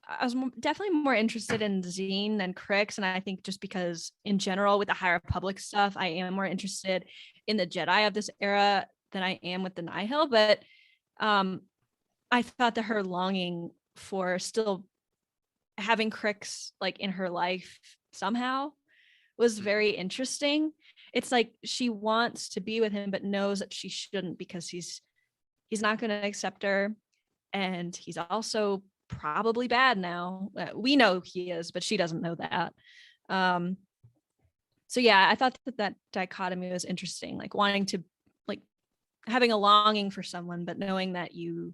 I was definitely more interested in Zine than Crix, and I think just because in general with the High Republic stuff, I am more interested in the Jedi of this era than I am with the Nihil. But I thought that her longing for still having Crix like in her life somehow was very interesting. It's like she wants to be with him, but knows that she shouldn't because he's not going to accept her, and he's also probably bad now. We know he is, but she doesn't know that. So yeah, I thought that dichotomy was interesting, like wanting to, like having a longing for someone, but knowing that you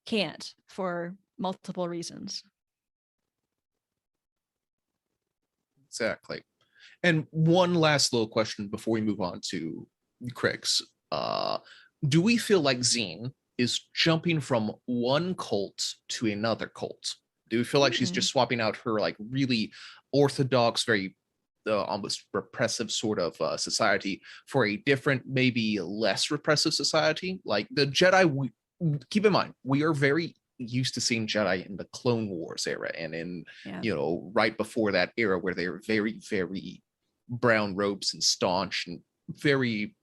can't for multiple reasons. Exactly. And one last little question before we move on to Crix. Do we feel like Zine is jumping from one cult to another cult? Do we feel like she's just swapping out her like really orthodox, very almost repressive sort of society for a different, maybe less repressive society? Like the Jedi, keep in mind, we are very used to seeing Jedi in the Clone Wars era, and in you know, right before that era, where they were very, very brown robes and staunch and very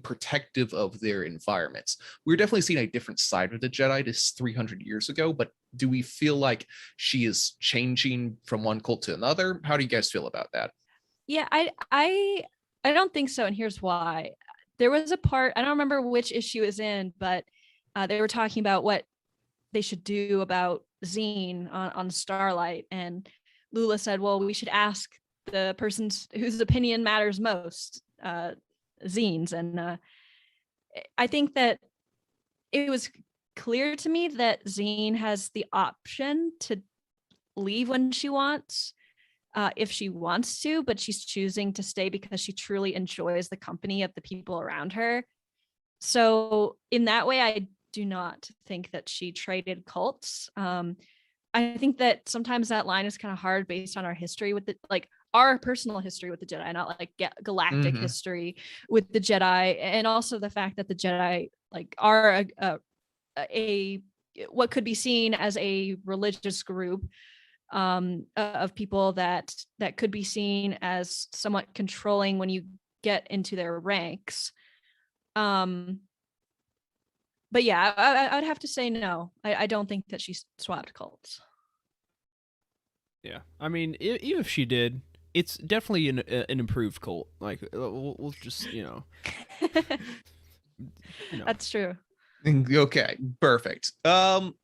protective of their environments. We're definitely seeing a different side of the Jedi this 300 years ago, but do we feel like she is changing from one cult to another? How do you guys feel about that? Yeah, I don't think so, and here's why. There was a part, I don't remember which issue it was in, but they were talking about what they should do about Zine on Starlight, and Lula said, well, we should ask the person whose opinion matters most, Zine's. And I think that it was clear to me that Zine has the option to leave when she wants, if she wants to, but she's choosing to stay because she truly enjoys the company of the people around her. So in that way, I do not think that she traded cults. I think that sometimes that line is kind of hard based on our history with the like our personal history with the Jedi, not like galactic history with the Jedi, and also the fact that the Jedi like are a what could be seen as a religious group of people that could be seen as somewhat controlling when you get into their ranks. But yeah, I would have to say no. I don't think that she swapped cults. Yeah, I mean, even if she did, it's definitely an improved cult. Like we'll just That's true. Okay, perfect.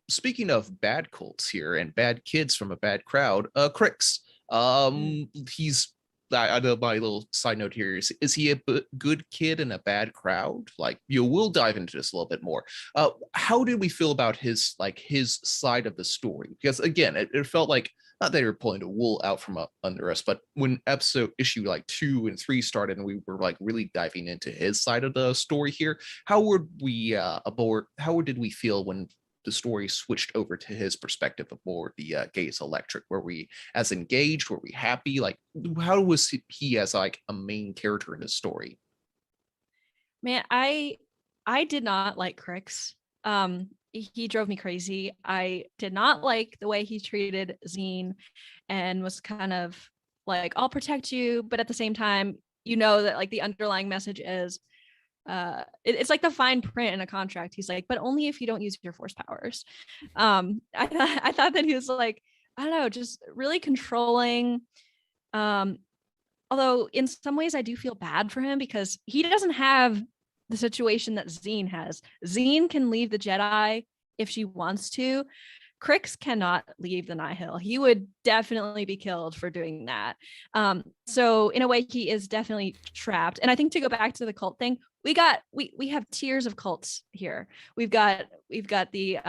Speaking of bad cults here and bad kids from a bad crowd, Crix. He's I know my little side note here is he a good kid in a bad crowd? Like, we'll dive into this a little bit more. How did we feel about his side of the story? Because again, it felt like not that they were pulling the wool out from under us, but when issue like 2 and 3 started and we were like really diving into his side of the story here, how would we how did we feel when the story switched over to his perspective of more the Gaze Electric? Were we as engaged? Were we happy? Like, how was he as like a main character in the story? Man, I did not like Crix. He drove me crazy. I did not like the way he treated Zine and was kind of like, I'll protect you, but at the same time, that like the underlying message is it's like the fine print in a contract. He's like, but only if you don't use your force powers. I thought that he was like, I don't know, just really controlling. Although in some ways I do feel bad for him because he doesn't have the situation that Zine has. Zine can leave the Jedi if she wants to. Crix cannot leave the Nihil. He would definitely be killed for doing that. So in a way, he is definitely trapped. And I think to go back to the cult thing, we have tiers of cults here. We've got the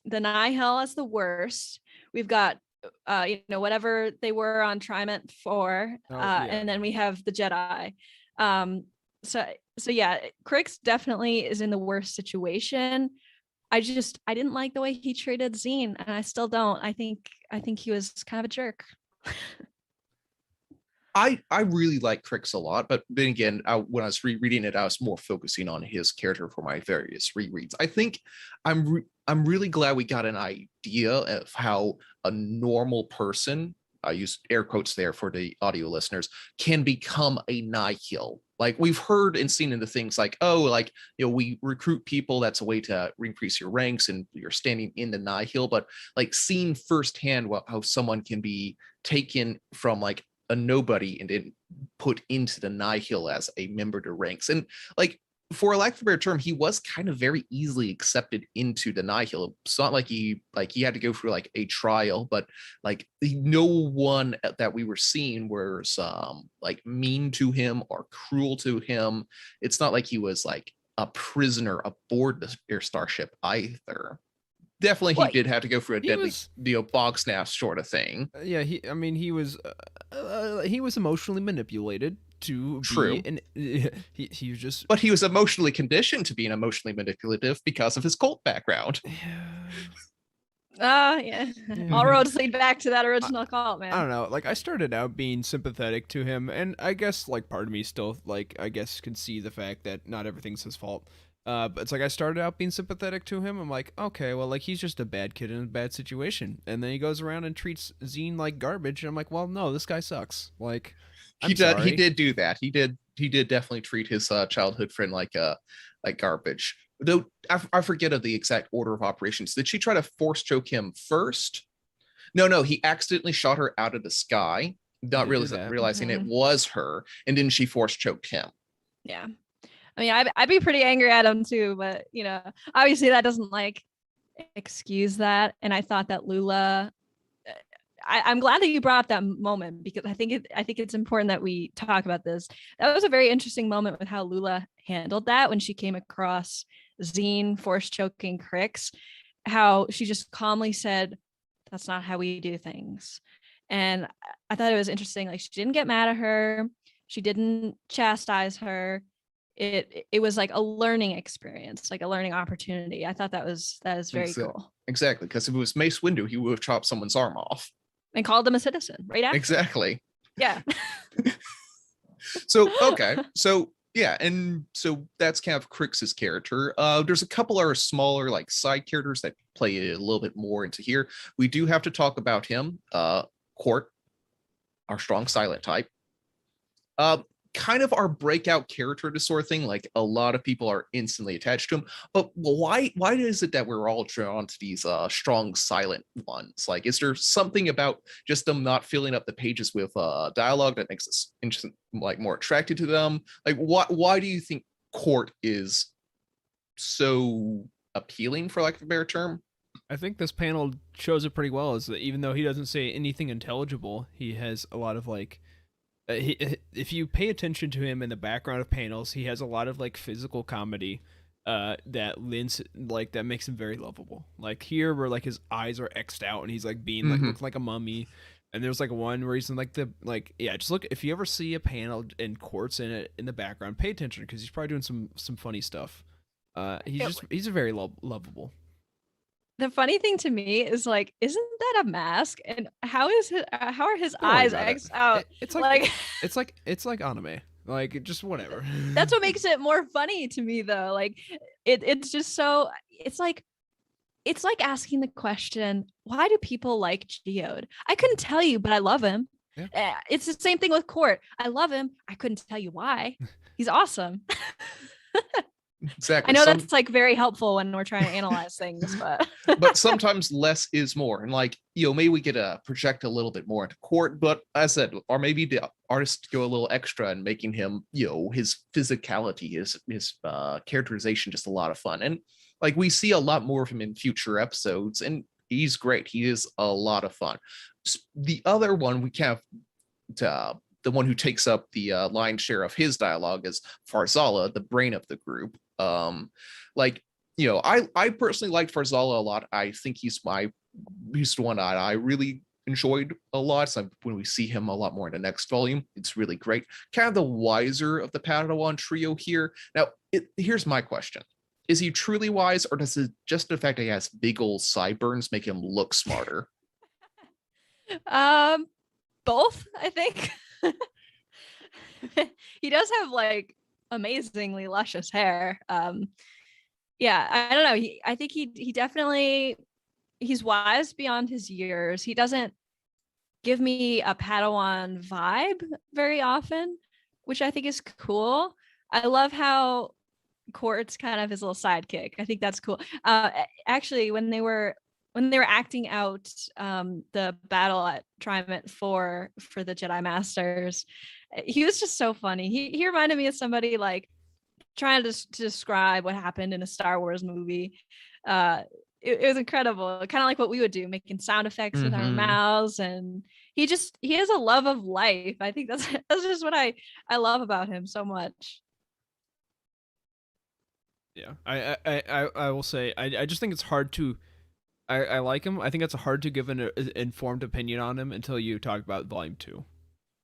Nihil as the worst. We've got whatever they were on Triment 4, and then we have the Jedi. So yeah, Crix definitely is in the worst situation. I didn't like the way he treated Zine, and I still don't. I think he was kind of a jerk. I really like Crix a lot, but then again, when I was rereading it, I was more focusing on his character for my various rereads. I think I'm really glad we got an idea of how a normal person, I use air quotes there for the audio listeners, can become a Nihil. Like we've heard and seen in the things like, we recruit people, that's a way to increase your ranks and you're standing in the Nihil, but like seeing firsthand how someone can be taken from like a nobody and then put into the Nihil as a member to ranks. And like, for lack of a better term, he was kind of very easily accepted into the Nihil. It's not like he had to go through like a trial, but like no one that we were seeing was like mean to him or cruel to him. It's not like he was like a prisoner aboard their starship either. Definitely, he did have to go through a deadly bog snap sort of thing. Yeah, he was emotionally manipulated to True. He was just, but he was emotionally conditioned to being emotionally manipulative because of his cult background. Yeah. All roads lead back to that original cult, man. I don't know. Like, I started out being sympathetic to him, and I guess like part of me still like can see the fact that not everything's his fault. But it's like I started out being sympathetic to him. I'm like, okay, well, like he's just a bad kid in a bad situation, and then he goes around and treats Zine like garbage. And I'm like, well, no, this guy sucks. Like, he did do that. He did definitely treat his childhood friend like garbage. Though I forget of the exact order of operations. Did she try to force choke him first? No, he accidentally shot her out of the sky, not realizing it was her, and then she force choked him. Yeah. I mean, I'd be pretty angry at him too, but obviously that doesn't like excuse that. And I thought that Lula, I'm glad that you brought up that moment because I think it's important that we talk about this. That was a very interesting moment with how Lula handled that when she came across Zine force choking Crix, how she just calmly said, "That's not how we do things." And I thought it was interesting. Like, she didn't get mad at her. She didn't chastise her. It was like a learning experience, like a learning opportunity. I thought that is very cool. Exactly, because if it was Mace Windu, he would have chopped someone's arm off. And called him a citizen right after. Exactly. Yeah. So, okay. So, yeah. And so that's kind of Crix's character. There's a couple of smaller, like, side characters that play a little bit more into here. We do have to talk about him. Court, our strong silent type. Kind of our breakout character, this sort of thing. Like, a lot of people are instantly attached to him. But why is it that we're all drawn to these strong silent ones? Like, is there something about just them not filling up the pages with dialogue that makes us interesting, like, more attracted to them? Like, why do you think Court is so appealing, for lack of a better term? I think this panel shows it pretty well. Is that even though he doesn't say anything intelligible, he has a lot of, like, if you pay attention to him in the background of panels, he has a lot of, like, physical comedy that makes him very lovable. Like here, where, like, his eyes are X'd out and he's, like, being like looking like a mummy. And there's, like, one where he's in, like, just look, if you ever see a panel and Quartz in it in the background, pay attention, because he's probably doing some funny stuff. He's a very lovable. The funny thing to me is, like, isn't that a mask? And how are his eyes X'd out? It's like it's like anime. Like, just whatever. That's what makes it more funny to me, though. Like, it's just so, it's like asking the question, why do people like Geode? I couldn't tell you, but I love him. Yeah. It's the same thing with Court. I love him. I couldn't tell you why. He's awesome. Exactly. I know that's, like, very helpful when we're trying to analyze things, but sometimes less is more. And, like, maybe we get to project a little bit more into Court, but as I said, or maybe the artist go a little extra and making him, his physicality, his characterization, just a lot of fun. And, like, we see a lot more of him in future episodes, and he's great. He is a lot of fun. The other one we kind of the one who takes up the lion's share of his dialogue is Farzala, the brain of the group. I personally liked Farzala a lot. I think he's the one I really enjoyed a lot. So when we see him a lot more in the next volume, it's really great. Kind of the wiser of the Padawan trio here. Now, here's my question. Is he truly wise, or does it just the fact that he has big old sideburns make him look smarter? Both, I think. He does have, like, amazingly luscious hair. Yeah, I don't know. I think he definitely, he's wise beyond his years. He doesn't give me a Padawan vibe very often, which I think is cool. I love how Court's kind of his little sidekick. I think that's cool. Actually, when they were acting out the battle at Triment for the Jedi Masters, he was just so funny. He reminded me of somebody, like, trying to describe what happened in a Star Wars movie. It was incredible, kind of like what we would do, making sound effects with our mouths. And he has a love of life. I think that's just what I love about him so much. Yeah, I will say I just think it's hard to. I like him. I think it's hard to give an informed opinion on him until you talk about Volume 2.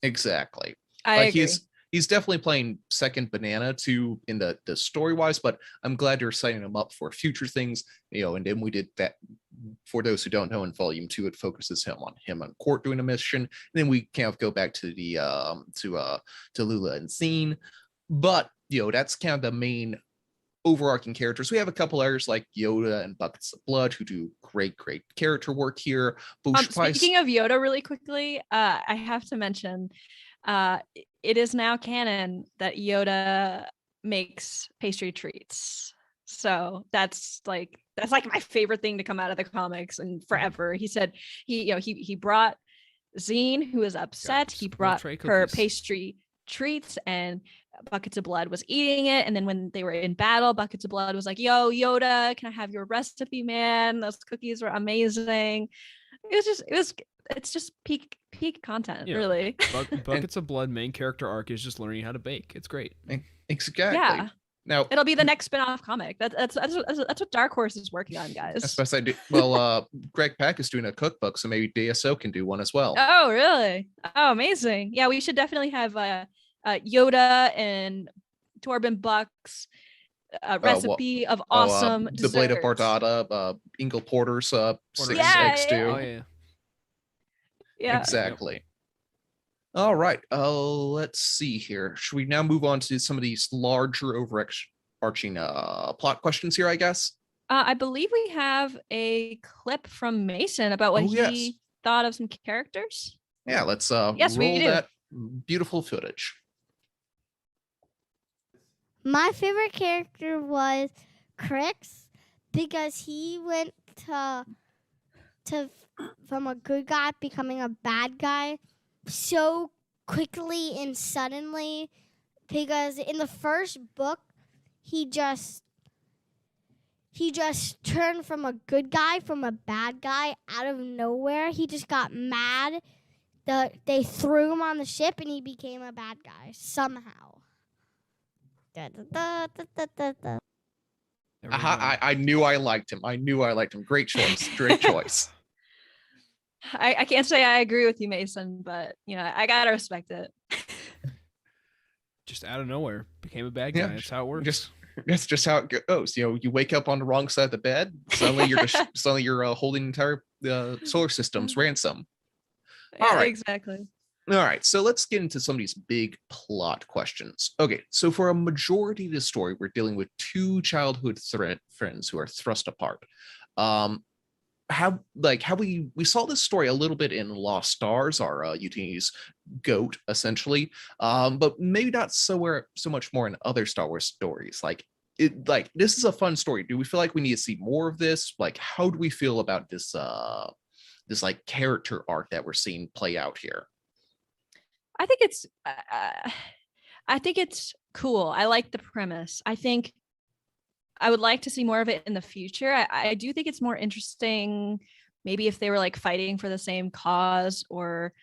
Exactly. I agree. He's definitely playing second banana to in the story wise, but I'm glad you're setting him up for future things. And then we did that. For those who don't know, in Volume 2, it focuses him on Court doing a mission. And then we kind of go back to the to Lula and Zine. But that's kind of the main overarching characters. We have a couple others like Yoda and Buckets of Blood who do great character work here. Speaking of Yoda, really quickly, I have to mention it is now canon that Yoda makes pastry treats. So that's like my favorite thing to come out of the comics and forever. He said he brought Zine, who was upset. He brought her pastry treats, and Buckets of Blood was eating it. And then when they were in battle, Buckets of Blood was like, "Yo, Yoda, can I have your recipe, man? Those cookies were amazing." It's just peak content, really. Buckets of Blood main character arc is just learning how to bake. It's great. Exactly. Yeah. Now it'll be the next spin-off comic. That's what Dark Horse is working on, guys. That's best I do. Well, Greg Pak is doing a cookbook, so maybe DSO can do one as well. Oh, really? Oh, amazing. Yeah, we should definitely have Yoda and Torben Bucks a recipe of awesome the Blade of desserts. Bardata, Ingle Porter's six Yeah, egg stew. Oh yeah. Yeah. Exactly. All right. Let's see here. Should we now move on to some of these larger overarching plot questions here, I guess? I believe we have a clip from Mason about what he thought of some characters. Yeah, let's Yes, we roll do. that beautiful footage. My favorite character was Crix because he went to from a good guy becoming a bad guy so quickly and suddenly, because in the first book he just turned from a good guy from a bad guy out of nowhere. He just got mad that they threw him on the ship and he became a bad guy somehow. Da, da, da, da, da, da. I knew I liked him. Great choice. Great choice. I can't say I agree with you, Mason, but I gotta respect it. Just out of nowhere became a bad guy. Yeah, That's how it works. That's just how it goes. You wake up on the wrong side of the bed. Suddenly you're holding entire solar system's ransom. Yeah, All right. Exactly. All right, so let's get into some of these big plot questions. Okay, so for a majority of the story, we're dealing with two childhood friends who are thrust apart. How we saw this story a little bit in Lost Stars, our Youtini's goat, essentially, but maybe not so much more in other Star Wars stories. This is a fun story. Do we feel like we need to see more of this? Like, how do we feel about this like character arc that we're seeing play out here? I think it's cool. I like the premise. I think I would like to see more of it in the future. I do think it's more interesting, maybe if they were like fighting for the same cause, or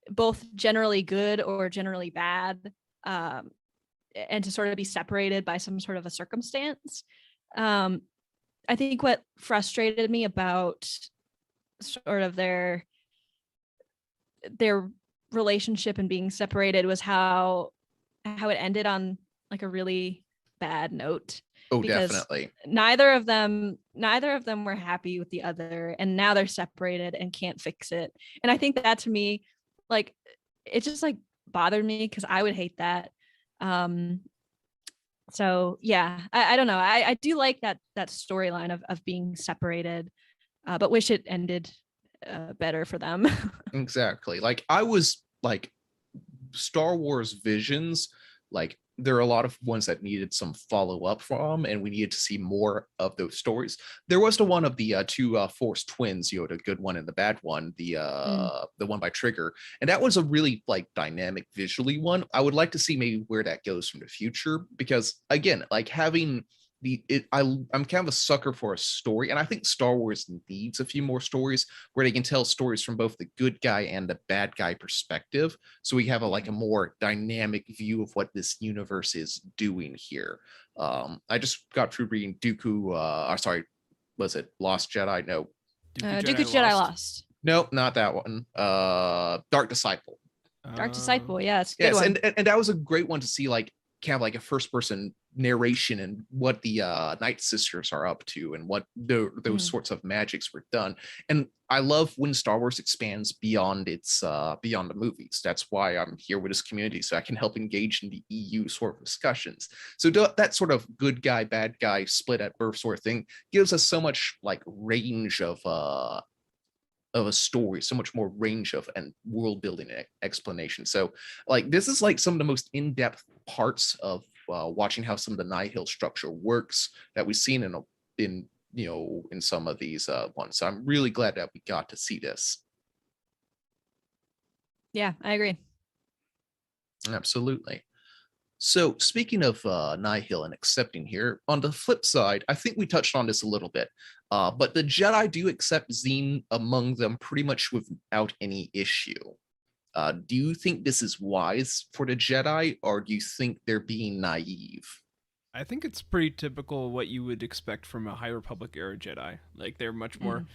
both generally good or generally bad, and to sort of be separated by some sort of a circumstance. I think what frustrated me about sort of their relationship and being separated was how it ended on like a really bad note. Oh, because definitely. Neither of them were happy with the other, and now they're separated and can't fix it. And I think that, to me, like, it just like bothered me because I would hate that. So yeah, I don't know. I do like that storyline of being separated, but wish it ended better for them. Exactly. Like, I was like, Star Wars Visions, like, there are a lot of ones that needed some follow-up from, and we needed to see more of those stories. There was the one of the two Force twins, the good one and the bad one, the one by Trigger, and that was a really like dynamic visually one. I would like to see maybe where that goes from the future, because again, like, having I'm kind of a sucker for a story, and I think Star Wars needs a few more stories where they can tell stories from both the good guy and the bad guy perspective, so we have a more dynamic view of what this universe is doing here. I just got through reading was it Lost Jedi? No, Dooku Jedi Lost. No, not that one. Dark Disciple. Dark Disciple, yeah, it's a good one. And that was a great one to see, like, kind of like a first person narration and what the Night Sisters are up to and what those sorts of magics were done. And I love when Star Wars expands beyond beyond the movies. That's why I'm here with this community, so I can help engage in the EU sort of discussions. So that sort of good guy bad guy split at birth sort of thing gives us so much like range of a story, so much more range of and world building explanation. So like, this is like some of the most in-depth parts of watching how some of the Nihil structure works that we've seen in some of these ones. So I'm really glad that we got to see this. Yeah, I agree. Absolutely. So speaking of Nihil and accepting here, on the flip side, I think we touched on this a little bit, but the Jedi do accept Zine among them pretty much without any issue. Do you think this is wise for the Jedi, or do you think they're being naive? I think it's pretty typical what you would expect from a High Republic era Jedi. Like, they're much more,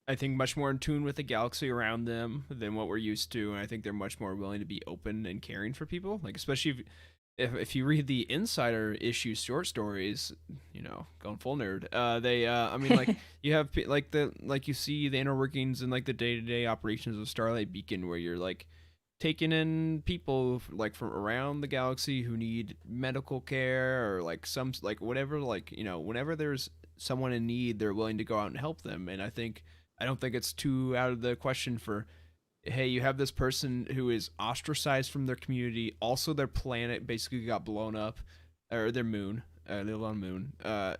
I think, much more in tune with the galaxy around them than what we're used to, and I think they're much more willing to be open and caring for people. Like, especially if you read the Insider issue short stories, going full nerd, they I mean, like, you have like you see the inner workings and like the day-to-day operations of Starlight Beacon, where you're like taking in people like from around the galaxy who need medical care, or like some like whatever, like, whenever there's someone in need, they're willing to go out and help them. And I don't think it's too out of the question for, hey, you have this person who is ostracized from their community. Also, their planet basically got blown up, or their moon. They live on moon.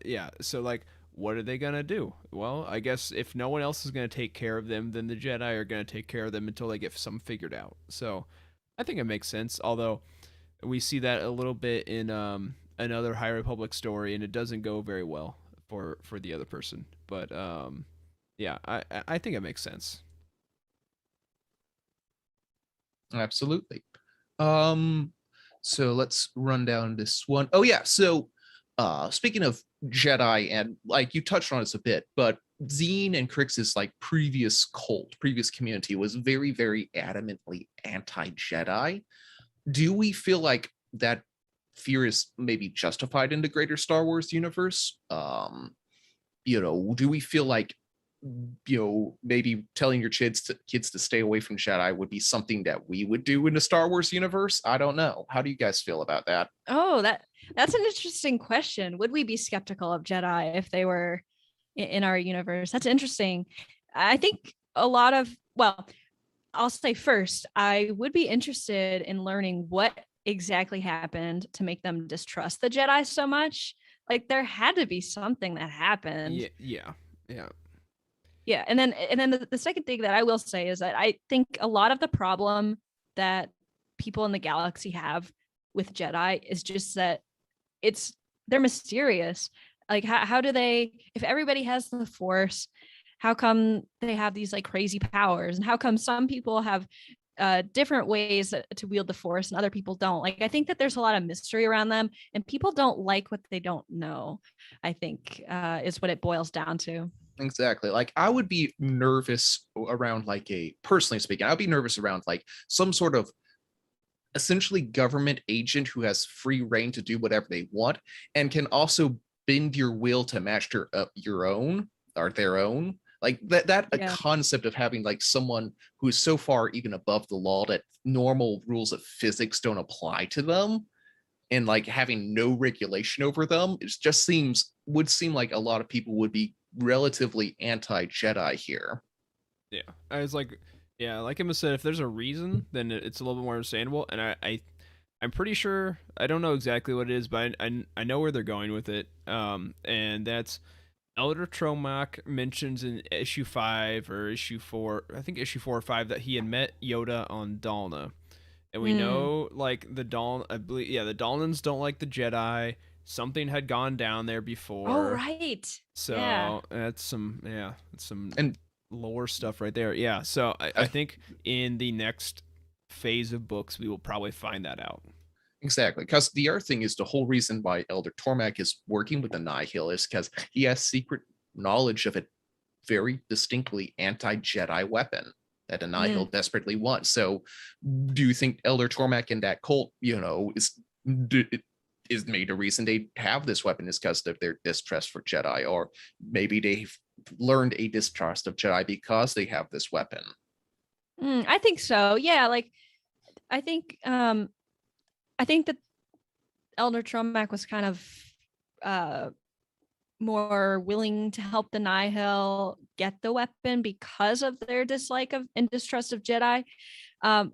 Yeah. So, like, what are they gonna do? Well, I guess if no one else is gonna take care of them, then the Jedi are gonna take care of them until they get some figured out. So, I think it makes sense. Although we see that a little bit in another High Republic story, and it doesn't go very well for the other person. But yeah, I think it makes sense. Absolutely. So let's run down this one. Oh yeah, so speaking of Jedi, and like you touched on this a bit, but Zine and Crix's like previous community was very, very adamantly anti-Jedi. Do we feel like that fear is maybe justified in the greater Star Wars universe? Do we feel like maybe telling your kids to stay away from Jedi would be something that we would do in the Star Wars universe? I don't know. How do you guys feel about that? Oh, that's an interesting question. Would we be skeptical of Jedi if they were in our universe? That's interesting. I think I'll say first, I would be interested in learning what exactly happened to make them distrust the Jedi so much. Like, there had to be something that happened. Yeah. Yeah, and then the second thing that I will say is that I think a lot of the problem that people in the galaxy have with Jedi is just that they're mysterious. Like, how do they, if everybody has the Force, how come they have these like crazy powers, and how come some people have different ways to wield the Force and other people don't? Like, I think that there's a lot of mystery around them, and people don't like what they don't know, I think, is what it boils down to. Exactly. Like, I would be nervous around personally speaking, I'd be nervous around like some sort of essentially government agent who has free reign to do whatever they want and can also bend your will to match your own or their own. Like that a concept of having like someone who is so far even above the law that normal rules of physics don't apply to them, and like having no regulation over them, would seem like a lot of people would be relatively anti-Jedi here. Yeah, I was like, yeah, like Emma said, if there's a reason, then it's a little bit more understandable. And I'm pretty sure, I don't know exactly what it is, but I know where they're going with it. And that's Elder Tromac mentions in issue 5 or issue 4, I think issue 4 or 5, that he had met Yoda on Dalna. And we know, like, the Dalnans don't like the Jedi. Something had gone down there before. Oh, right. So that's some and lore stuff right there. Yeah. So I think in the next phase of books, we will probably find that out. Exactly. Because the other thing is, the whole reason why Elder Tormac is working with the Nihil is because he has secret knowledge of a very distinctly anti-Jedi weapon that a Nihil desperately wants. So do you think Elder Tormac and that cult, is made a reason they have this weapon is because of their distrust for Jedi, or maybe they've learned a distrust of Jedi because they have this weapon? I think so. Yeah, like I think that Elder Tromac was kind of more willing to help the Nihil get the weapon because of their dislike of and distrust of Jedi. I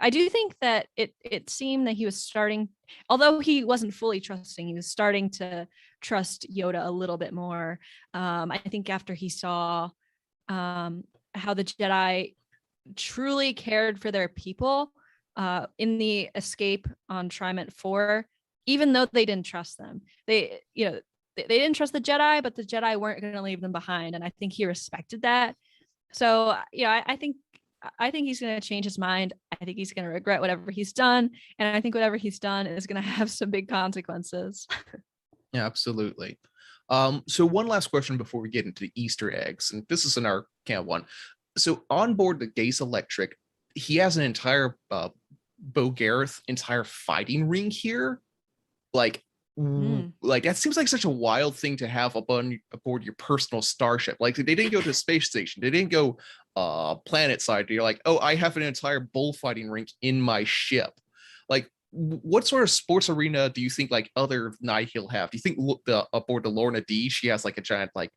do think that it seemed that he was starting, although he wasn't fully trusting, he was starting to trust Yoda a little bit more. I think after he saw how the Jedi truly cared for their people in the escape on Triment 4, even though they didn't trust them, they didn't trust the Jedi, but the Jedi weren't going to leave them behind, and I think he respected that. So I think he's going to change his mind. I think he's going to regret whatever he's done. And I think whatever he's done is going to have some big consequences. Yeah, absolutely. So one last question before we get into the Easter eggs. And this is an arcane one. So on board the Gaze Electric, he has an entire Bo Gareth entire fighting ring here. Like, like that seems like such a wild thing to have aboard your personal starship. Like, they didn't go to a space station. They didn't go planet side. You're like, oh, I have an entire bullfighting rink in my ship. Like, what sort of sports arena do you think like other Nihil have? Do you think aboard the Lorna D, she has like a giant like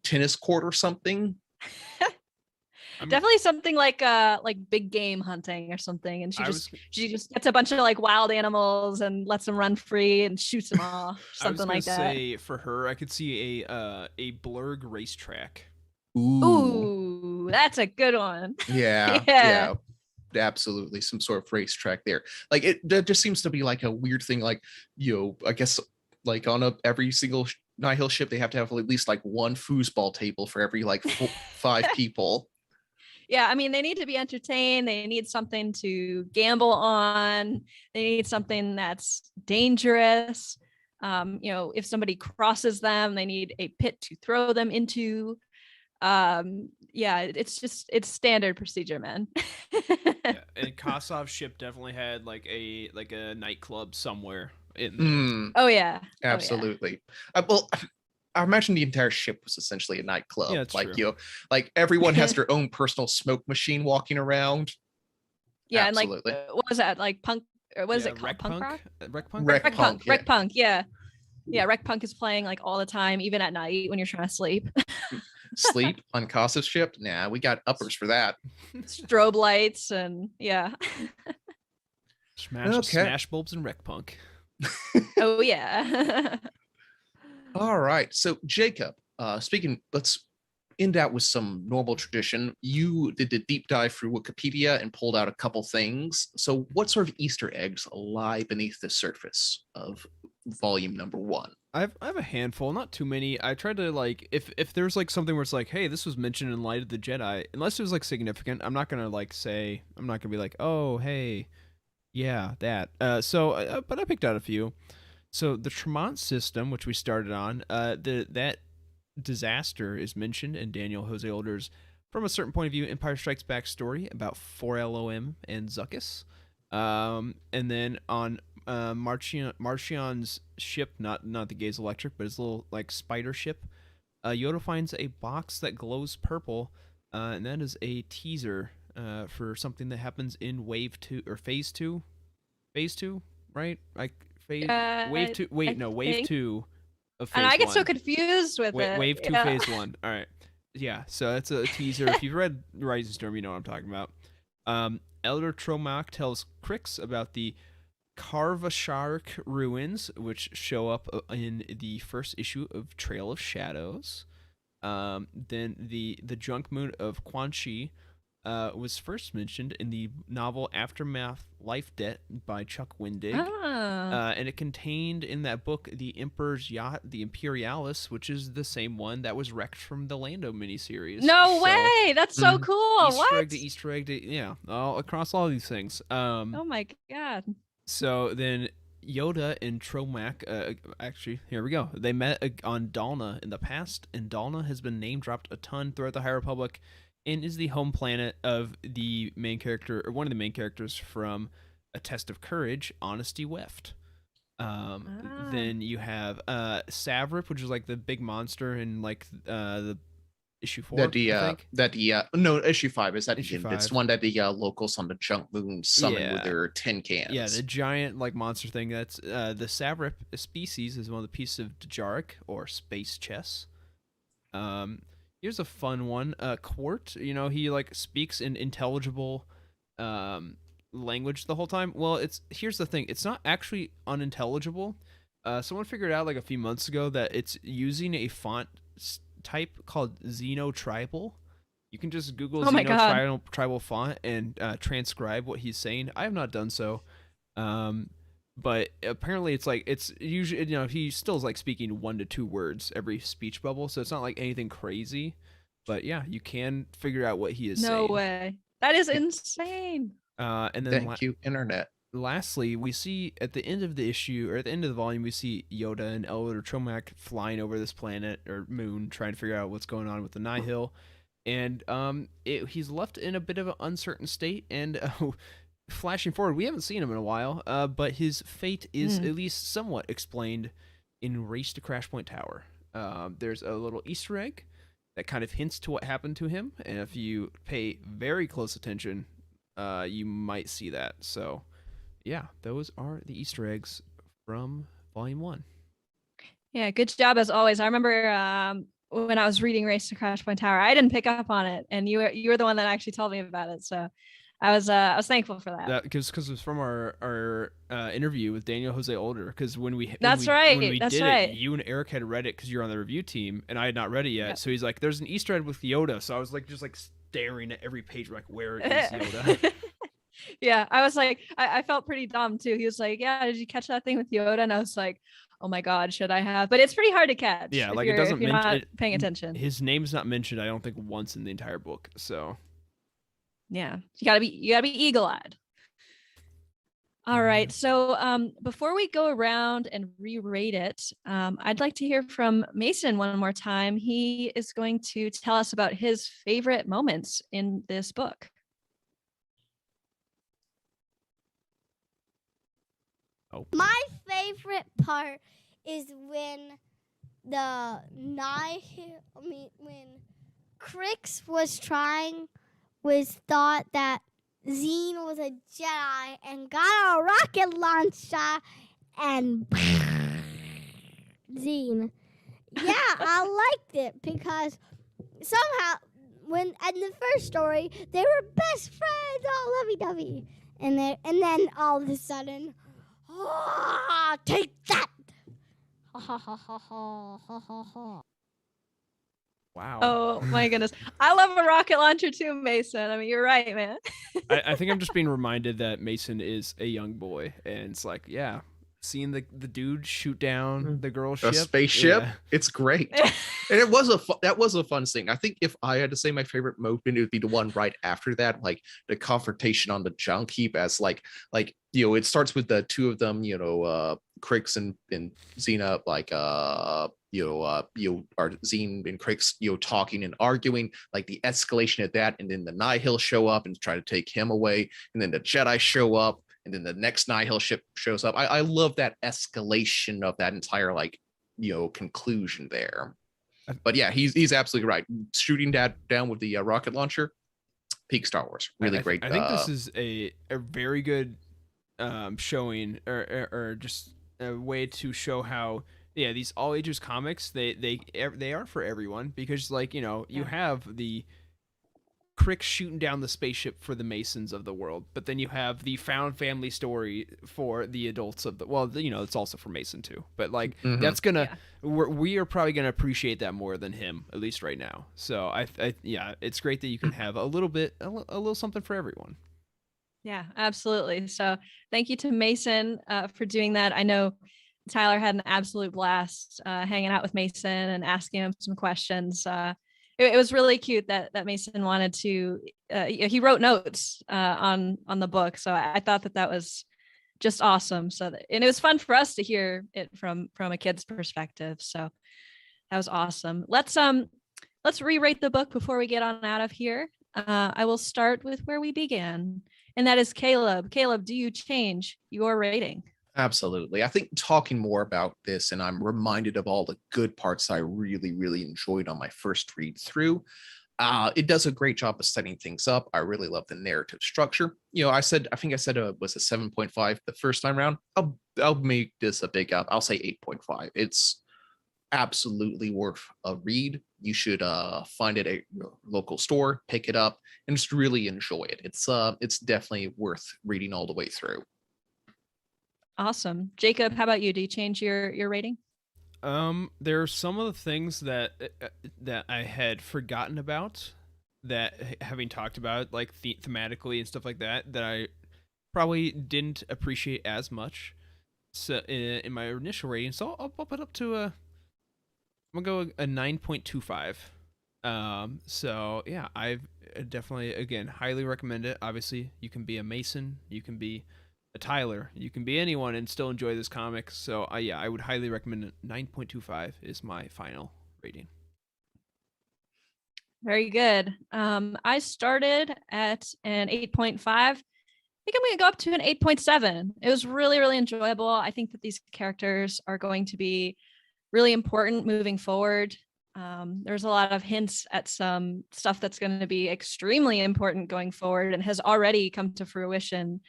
tennis court or something? Definitely something like big game hunting or something, and she just gets a bunch of like wild animals and lets them run free and shoots them off, something like that. Say for her, I could see a blurg racetrack. Ooh, that's a good one. Yeah, absolutely, some sort of racetrack there. Like that just seems to be like a weird thing. Like, I guess like on every single Nihil ship, they have to have at least like one foosball table for every like 5 people. Yeah, I mean, they need to be entertained. They need something to gamble on. They need something that's dangerous. If somebody crosses them, they need a pit to throw them into. It's standard procedure, man. And Kasav's ship definitely had like a nightclub somewhere in there. Oh yeah, absolutely. Well, I imagine the entire ship was essentially a nightclub. Yeah, like true. Like everyone has their own personal smoke machine walking around. Yeah, absolutely. And like what was that, like punk, or what is it called, punk rock? Rec punk. Rec punk. Yeah, rec punk is playing like all the time, even at night when you're trying to sleep. Sleep on Kasa's ship? Nah, we got uppers for that. Strobe lights and smash bulbs and rec punk. Oh yeah. All right. So Jacob, let's end out with some normal tradition. You did a deep dive through Wikipedia and pulled out a couple things. So what sort of Easter eggs lie beneath the surface of volume number 1? I have a handful, not too many. I tried to like if there's like something where it's like, hey, this was mentioned in Light of the Jedi, unless it was like significant, I'm not gonna be like, oh hey, yeah, that. But I picked out a few. So the Tremont system, which we started on, that disaster is mentioned in Daniel Jose Older's From a Certain Point of View, Empire Strikes Back story about 4LOM and Zuckuss. And then on Marchion's ship, not the Gaze Electric, but his little like spider ship, Yoda finds a box that glows purple, and that is a teaser for something that happens in Wave 2 or Phase 2, right? Wave 2. Wait, no, Wave 2 of Phase 1. And I get so confused with it. Wave 2, Phase 1. All right. Yeah, so that's a teaser. If you've read Rising Storm, you know what I'm talking about. Elder Tromak tells Crix about the Carvashark ruins, which show up in the first issue of Trail of Shadows. Then the junk moon of Quan Chi was first mentioned in the novel Aftermath Life Debt by Chuck Wendig. And it contained in that book the Emperor's Yacht, the Imperialis, which is the same one that was wrecked from the Lando miniseries. No way! That's so cool. Easter egg, yeah, all across all these things. Oh my god. So then Yoda and Tromak, actually, here we go. They met on Dalna in the past, and Dalna has been name dropped a ton throughout the High Republic, and is the home planet of the main character, or one of the main characters from A Test of Courage, Honesty Weft. Then you have Savart, which is like the big monster in like the issue 4. No, issue 5 is that issue 5. It's one that the locals on the junk moon summon with their tin cans. Yeah, the giant like monster thing. That's the Savart species is one of the pieces of Djarik or space chess. Here's a fun one. Quart, he like speaks in intelligible language the whole time. Well, here's the thing. It's not actually unintelligible. Someone figured out like a few months ago that it's using a font type called Xenotribal. You can just Google Xenotribal font and transcribe what he's saying. I have not done so. But apparently it's usually, he still is like speaking 1 to 2 words every speech bubble, so it's not like anything crazy. But yeah, you can figure out what he is saying. No way. That is insane. And then thank you, internet. Lastly, we see at the end of the issue, or at the end of the volume, we see Yoda and Elder Tromak flying over this planet or moon, trying to figure out what's going on with the Nihil. And he's left in a bit of an uncertain state, and flashing forward, we haven't seen him in a while, but his fate is at least somewhat explained in Race to Crash Point Tower. There's a little Easter egg that kind of hints to what happened to him, and if you pay very close attention, you might see that. So, yeah, those are the Easter eggs from Volume 1. Yeah, good job as always. I remember when I was reading Race to Crash Point Tower, I didn't pick up on it, and you were the one that actually told me about it. So I was thankful for that. Because it was from our interview with Daniel Jose Older. Because when we That's when right. we That's did right. it, you and Eric had read it because you're on the review team, and I had not read it yet. Yep. So he's like, "There's an Easter egg with Yoda." So I was like, just like staring at every page, like, "Where is Yoda?" Yeah, I was like, I felt pretty dumb too. He was like, "Yeah, did you catch that thing with Yoda?" And I was like, "Oh my God, should I have?" But it's pretty hard to catch. Yeah, if like you're, it doesn't if you're mention not paying attention. His name's not mentioned, I don't think, once in the entire book. So Yeah, you gotta be eagle-eyed. All right, so before we go around and re-rate it, I'd like to hear from Mason one more time. He is going to tell us about his favorite moments in this book. Oh. My favorite part is when when Crix thought that Zine was a Jedi and got a rocket launcher and Zine. Yeah, I liked it because somehow when in the first story they were best friends, all lovey-dovey, and then all of a sudden, take that! Ha ha ha ha ha ha ha ha. Wow. Oh my goodness, I love a rocket launcher too, Mason. I mean, you're right, man. I think I'm just being reminded that Mason is a young boy, and it's like, yeah, seeing the dude shoot down the girl ship, A spaceship. yeah. It's great. And that was a fun thing. I think if I had to say my favorite moment, it would be the one right after that, like the confrontation on the junk heap, as like it starts with the two of them, Crix and Xena, are Zine and Crix, talking and arguing, like the escalation of that, and then the Nihil show up and try to take him away, and then the Jedi show up, and then the next Nihil ship shows up. I love that escalation of that entire conclusion there. But yeah, he's absolutely right. Shooting that down with the rocket launcher, peak Star Wars. Really great. I think this is a very good showing or just a way to show how these all ages comics they are for everyone, because you have the Crix shooting down the spaceship for the Masons of the world, but then you have the found family story for the adults of the it's also for Mason too, but that's gonna we are probably gonna appreciate that more than him, at least right now. So I it's great that you can have a little something for everyone. Yeah, absolutely. So thank you to Mason for doing that. I know Tyler had an absolute blast hanging out with Mason and asking him some questions. It was really cute that Mason wanted to. He wrote notes on the book, so I thought that was just awesome. And it was fun for us to hear it from a kid's perspective. So that was awesome. Let's re-rate the book before we get on out of here. I will start with where we began, and that is Caleb. Caleb, do you change your rating? Absolutely. I think talking more about this, and I'm reminded of all the good parts I really, really enjoyed on my first read through. It does a great job of setting things up. I really love the narrative structure. I think I said it was a 7.5 the first time around. I'll make this a big up. I'll say 8.5. It's absolutely worth a read. You should find it at your local store, pick it up, and just really enjoy it. It's definitely worth reading all the way through. Awesome. Jacob, how about you? Do you change your rating? There are some of the things that I had forgotten about, that having talked about like thematically and stuff like that I probably didn't appreciate as much. So in my initial rating, so I'll bump it up to I'm gonna go a 9.25. So yeah, I've definitely, again, highly recommend it. Obviously, you can be a Mason, you can be a Tyler, you can be anyone and still enjoy this comic. So I would highly recommend it. 9.25 is my final rating. Very good. I started at an 8.5. think I'm going to go up to an 8.7. It was really, really enjoyable. I think that these characters are going to be really important moving forward. There's a lot of hints at some stuff that's going to be extremely important going forward and has already come to fruition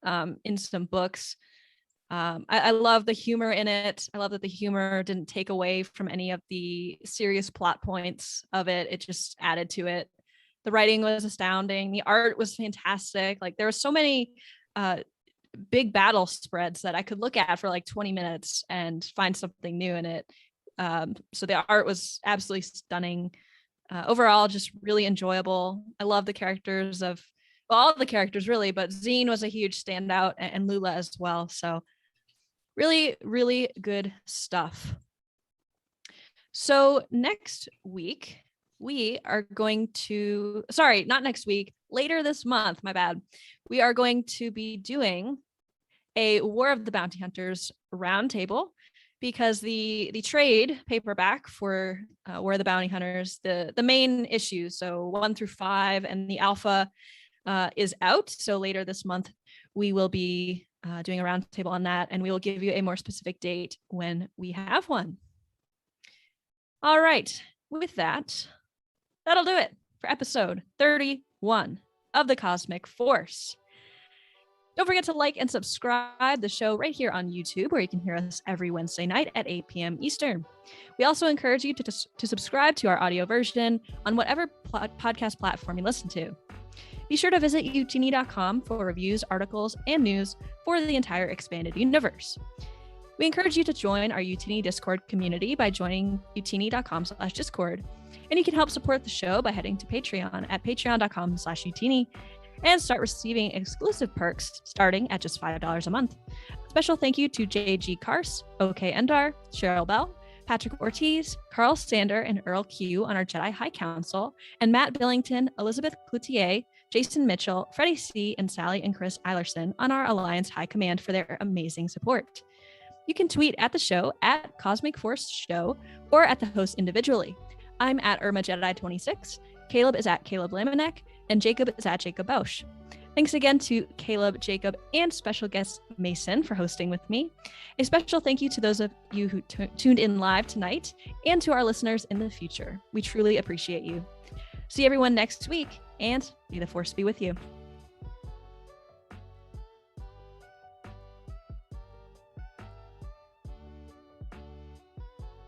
in some books. I love the humor in it. I love that the humor didn't take away from any of the serious plot points of it. It just added to it. The writing was astounding. The art was fantastic. Like there were so many big battle spreads that I could look at for like 20 minutes and find something new in it. So the art was absolutely stunning. Overall, just really enjoyable. I love the characters of, well, all the characters really, but Zine was a huge standout and Lula as well. So really, really good stuff. So next week, we are going to, sorry, not next week, later this month, my bad. We are going to be doing a War of the Bounty Hunters roundtable because the trade paperback for War of the Bounty Hunters, the main issues, so 1 through 5, and the alpha is out. So later this month, we will be doing a roundtable on that, and we will give you a more specific date when we have one. All right, with that, that'll do it for episode 31 of The Cosmic Force. Don't forget to like and subscribe the show right here on YouTube, where you can hear us every Wednesday night at 8 p.m. Eastern. We also encourage you to subscribe to our audio version on whatever podcast platform you listen to. Be sure to visit Youtini.com for reviews, articles, and news for the entire expanded universe. We encourage you to join our Youtini Discord community by joining Youtini.com/Discord. And you can help support the show by heading to Patreon at patreon.com/Youtini and start receiving exclusive perks starting at just $5 a month. Special thank you to JG Kars, OK Endar, Cheryl Bell, Patrick Ortiz, Carl Sander, and Earl Q on our Jedi High Council, and Matt Billington, Elizabeth Cloutier, Jason Mitchell, Freddie C., and Sally and Chris Eilerson on our Alliance High Command for their amazing support. You can tweet at the show at Cosmic Force Show or at the host individually. I'm at IrmaJedi26, Caleb is at Caleb Lamanek, and Jacob is at Jacob Bausch. Thanks again to Caleb, Jacob, and special guest Mason for hosting with me. A special thank you to those of you who tuned in live tonight and to our listeners in the future. We truly appreciate you. See everyone next week, and may the Force be with you.